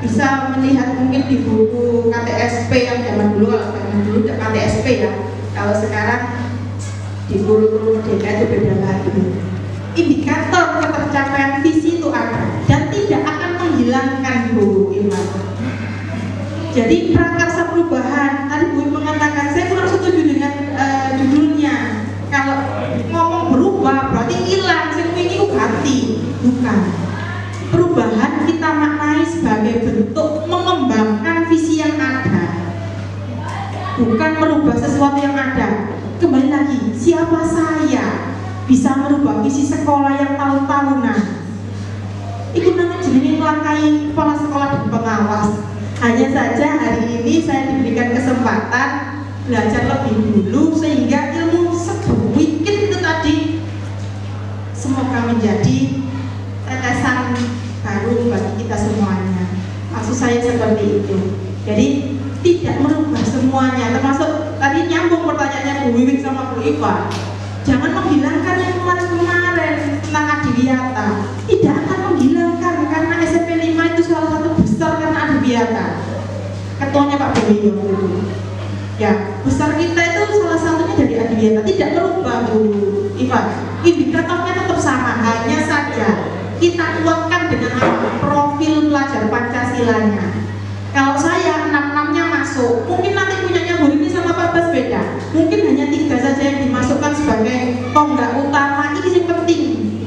bisa melihat mungkin di buku KTSP yang zaman dulu, kalau zaman dulu KTSP ya, kalau sekarang di guru-guru merdeka itu beda lagi. Indikator ketercapaian visi itu ada dan tidak akan menghilangkan Bu Iva. Jadi prakarsa perubahan, tadi Bu mengatakan, saya kurang setuju dengan judulnya. Kalau ngomong berubah berarti hilang, saya ini ganti. Bukan. Perubahan kita maknai sebagai bentuk mengembangkan visi yang ada, bukan merubah sesuatu yang ada. Kembali lagi, siapa saya bisa merubah visi sekolah yang tahun-tahunan? Itu namanya jenenge melangkai kepala sekolah dan pengawas. Hanya saja hari ini saya diberikan kesempatan belajar lebih dulu sehingga ilmu sedikit itu tadi semoga menjadi tetesan baru bagi kita semuanya. Maksud saya seperti itu. Jadi tidak merubah semuanya, termasuk tadi nyambung pertanyaannya Bu Wiwik sama Bu Iva. Jangan menghilangkan yang kemarin tentang adiwiyata. Tidak akan menghilangkan karena SMP 5 itu salah satu besar karena adiwiyata. Ketuanya Pak Boyo dulu. Ya, besar kita itu salah satunya dari adiwiyata. Tidak merubah Bu Iva. Indikatornya tetap sama, hanya saja kita kuatkan dengan apa? Profil pelajar Pancasilanya. Kalau saya 6-6-nya masuk, mungkin nanti punyanya Bu Rini sama Pak Bas beda. Mungkin hanya 3 saja yang dimasukkan sebagai tonggak utama. Ini yang penting,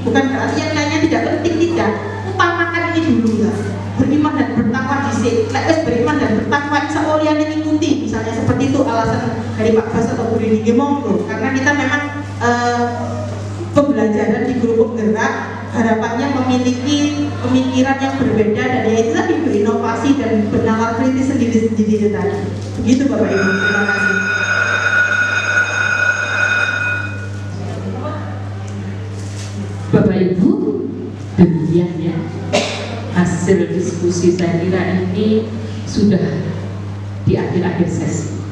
bukan berarti yang lainnya tidak penting, tidak. Utamakan ini dulu ya. Beriman dan bertakwa disik. Beriman dan bertakwa insya Allah yang mengikuti. Misalnya seperti itu alasan dari Pak Bas atau Bu Rini. Monggo, karena kita memang pembelajaran di guru penggerak harapannya memiliki pemikiran yang berbeda dan yaitu tadi berinovasi dan bernalar kritis sendiri-sendiri tadi. Begitu Bapak Ibu, terima kasih. Bapak Ibu, demikian ya hasil diskusi. Saya kira ini sudah di akhir-akhir sesi.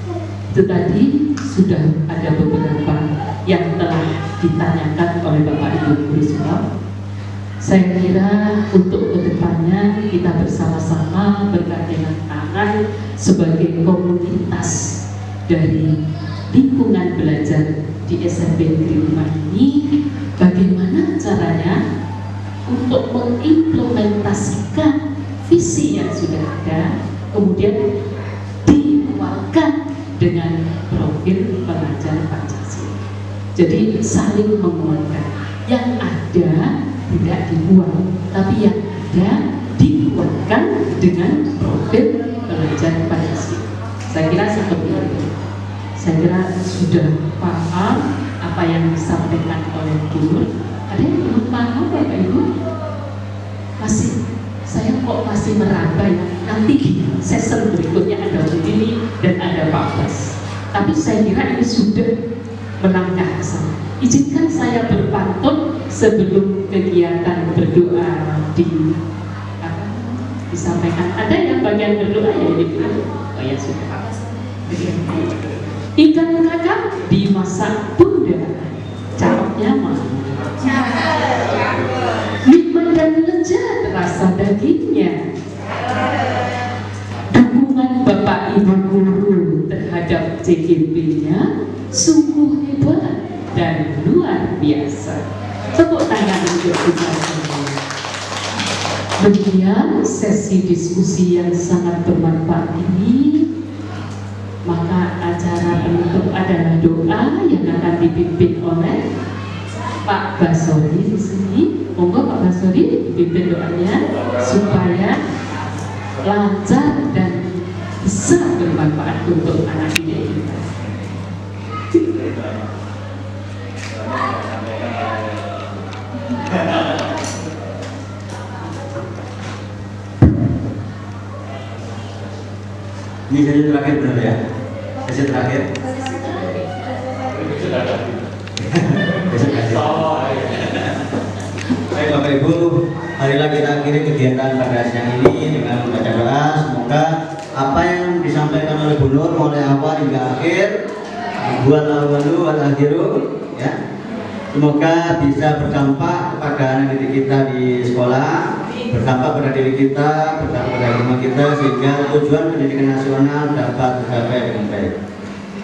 Itu tadi sudah ada beberapa yang telah ditanyakan oleh Bapak Ibu guru semua. Saya kira untuk kedepannya kita bersama-sama bergandengan tangan sebagai komunitas dari lingkungan belajar di SMP Negeri 5 ini, bagaimana caranya untuk mengimplementasikan visi yang sudah ada, kemudian dikuatkan dengan profil pelajar Pancasila. Jadi saling menguatkan. Yang ada tidak dibuang, tapi yang ada dikuatkan dengan profil pelajar Pancasila. Saya kira seperti itu. Saya kira sudah paham apa yang disampaikan oleh guru. Ada yang belum paham Bapak Ibu? Saya kok masih meraba ya. Nanti di sesi berikutnya ada Bu Dini dan ada Pak Bas. Tapi saya kira ini sudah melangkah ke sana. Izinkan saya berpantun sebelum kegiatan berdoa disampaikan. Ada yang bagian berdoa ya ini? Oh ya sudah. Ikan kakap dimasak bunda, cakepnya mana? Nikmat dan lezat rasa dagingnya. Dukungan Bapak Ibu guru terhadap CGP-nya sungguh hebat dan luar biasa. Tepuk tangan untuk kita semua. Demikian sesi diskusi yang sangat bermanfaat ini. Maka acara penutup adalah doa yang akan dipimpin oleh Pak Basori di sini. Monggo Pak Basori dipimpin doanya supaya lancar dan bisa bermanfaat untuk anak didik kita. Ini sesi terakhir benar ya? Sesi terakhir. Besok kasih. Baik Bapak Bapak Ibu, marilah kita akhiri kegiatan pada siang ini dengan membaca doa. Semoga apa yang disampaikan oleh Bu Nur mulai awal hingga akhir, buat awalu wal akhiru, ya. Semoga bisa berdampak kepada anak didik kita di sekolah, berdampak pada diri kita, berdampak pada rumah kita, sehingga tujuan pendidikan nasional dapat tercapai dengan baik.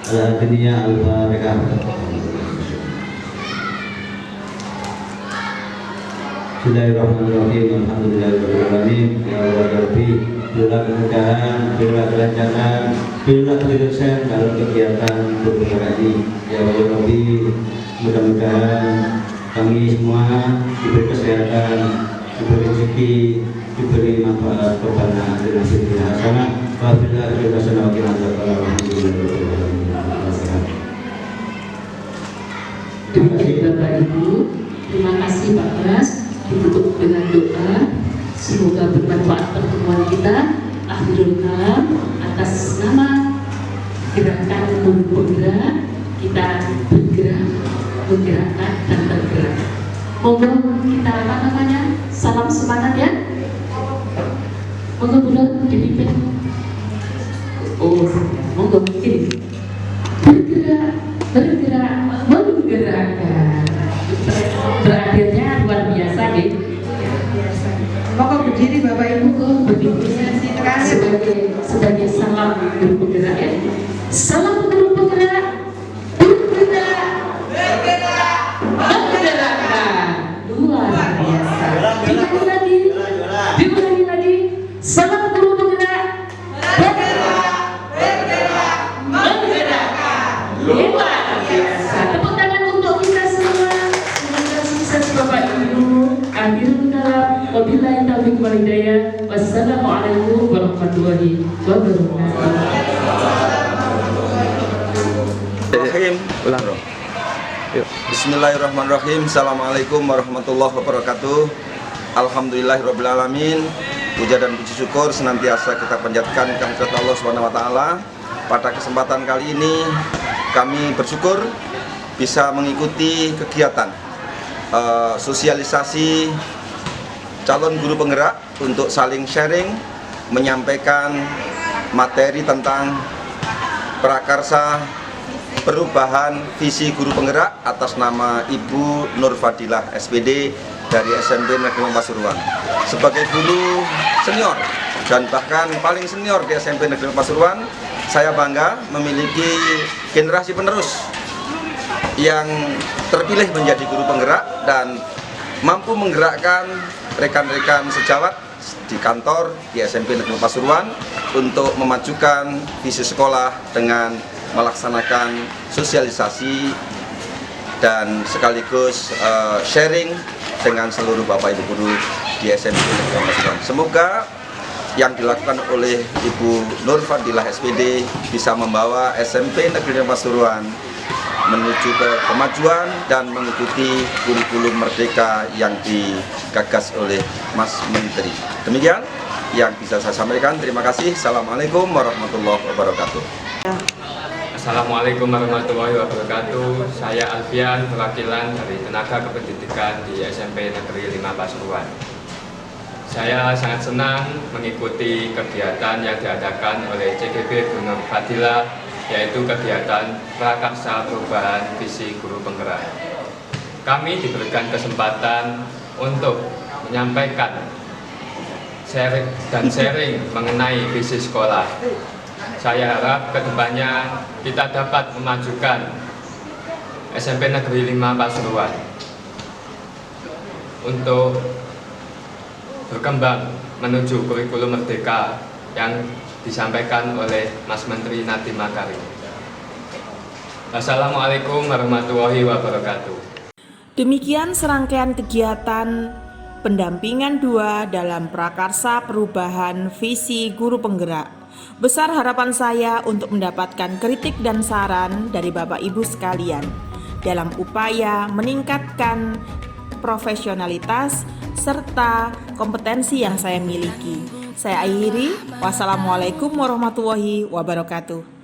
Al-Fatihah, Al-Fatihah. Bismillahirrahmanirrahim. Alhamdulillahirrahmanirrahim. Ya Allah ya Rabbi, berilah kemudahan, berilah kelancaran, berilah keterusan dalam kegiatan berbeda ini. Ya Allah ya Rabbi, mudah-mudahan kami semua diberi kesehatan, diberi rezeki, diberi manfaat kepada akhir nasibnya hasanah. Wabillahi taufiq wal hidayah. Demikian Bapak Ibu, terima kasih Pak Bas. Ditutup dengan doa, semoga bermanfaat pertemuan kita. Akhirul kalam, atas nama gerakan guru penggerak, kita bergerak, menggerakkan dan tergerak. Monggo kita salam semangat ya. Monggo Bu Nur dipimpin. Oh, monggo ini bergerak, menggerakkan. Berakhirnya luar biasa gitu. Monggo berdiri Bapak Ibu, Berdiri sebagai salam guru penggerak ya. Salam guru penggerak, menggerakkan. Luar biasa. Diulangi lagi. Salam guru penggerak, menggerakkan. Luar biasa. Tepuk tangan untuk kita semua. Semoga sukses Bapak Ibu. Akhirul kalam. Wabillahi taufiq wal hidayah. Wassalamualaikum warahmatullahi wabarakatuh. Bismillahirrahmanirrahim. Assalamualaikum warahmatullahi wabarakatuh. Alhamdulillahirabbil alamin. Puja dan puji syukur senantiasa kita panjatkan kehadirat Allah Subhanahu wa taala. Pada kesempatan kali ini kami bersyukur bisa mengikuti kegiatan sosialisasi calon guru penggerak untuk saling sharing, menyampaikan materi tentang prakarsa perubahan visi guru penggerak atas nama Ibu Nur Fadilah SPD dari SMP Negeri 5 Pasuruan. Sebagai guru senior dan bahkan paling senior di SMP Negeri 5 Pasuruan, saya bangga memiliki generasi penerus yang terpilih menjadi guru penggerak dan mampu menggerakkan rekan-rekan sejawat di kantor di SMP Negeri Pasuruan untuk memajukan visi sekolah dengan melaksanakan sosialisasi dan sekaligus sharing dengan seluruh Bapak Ibu guru di SMP Negeri Pasuruan. Semoga yang dilakukan oleh Ibu Nur Fadilah SPD bisa membawa SMP Negeri Pasuruan menuju ke kemajuan dan mengikuti kurikulum merdeka yang digagas oleh Mas Menteri. Demikian yang bisa saya sampaikan. Terima kasih. Assalamualaikum warahmatullahi wabarakatuh. Assalamualaikum warahmatullahi wabarakatuh. Saya Alfian, perwakilan dari tenaga kependidikan di SMP Negeri 5 Pasuruan. Saya sangat senang mengikuti kegiatan yang diadakan oleh CGB Bu Nur Fadilah, yaitu kegiatan prakarsa perubahan visi guru penggerak. Kami diberikan kesempatan untuk menyampaikan sharing mengenai visi sekolah. Saya harap kedepannya kita dapat memajukan SMP Negeri 5 Pasuruan untuk berkembang menuju kurikulum merdeka yang disampaikan oleh Mas Menteri Nadiem Makarim. Assalamualaikum warahmatullahi wabarakatuh. Demikian serangkaian kegiatan pendampingan 2 dalam prakarsa perubahan visi guru penggerak. Besar harapan saya untuk mendapatkan kritik dan saran dari Bapak Ibu sekalian dalam upaya meningkatkan profesionalitas serta kompetensi yang saya miliki. Saya akhiri, wassalamualaikum warahmatullahi wabarakatuh.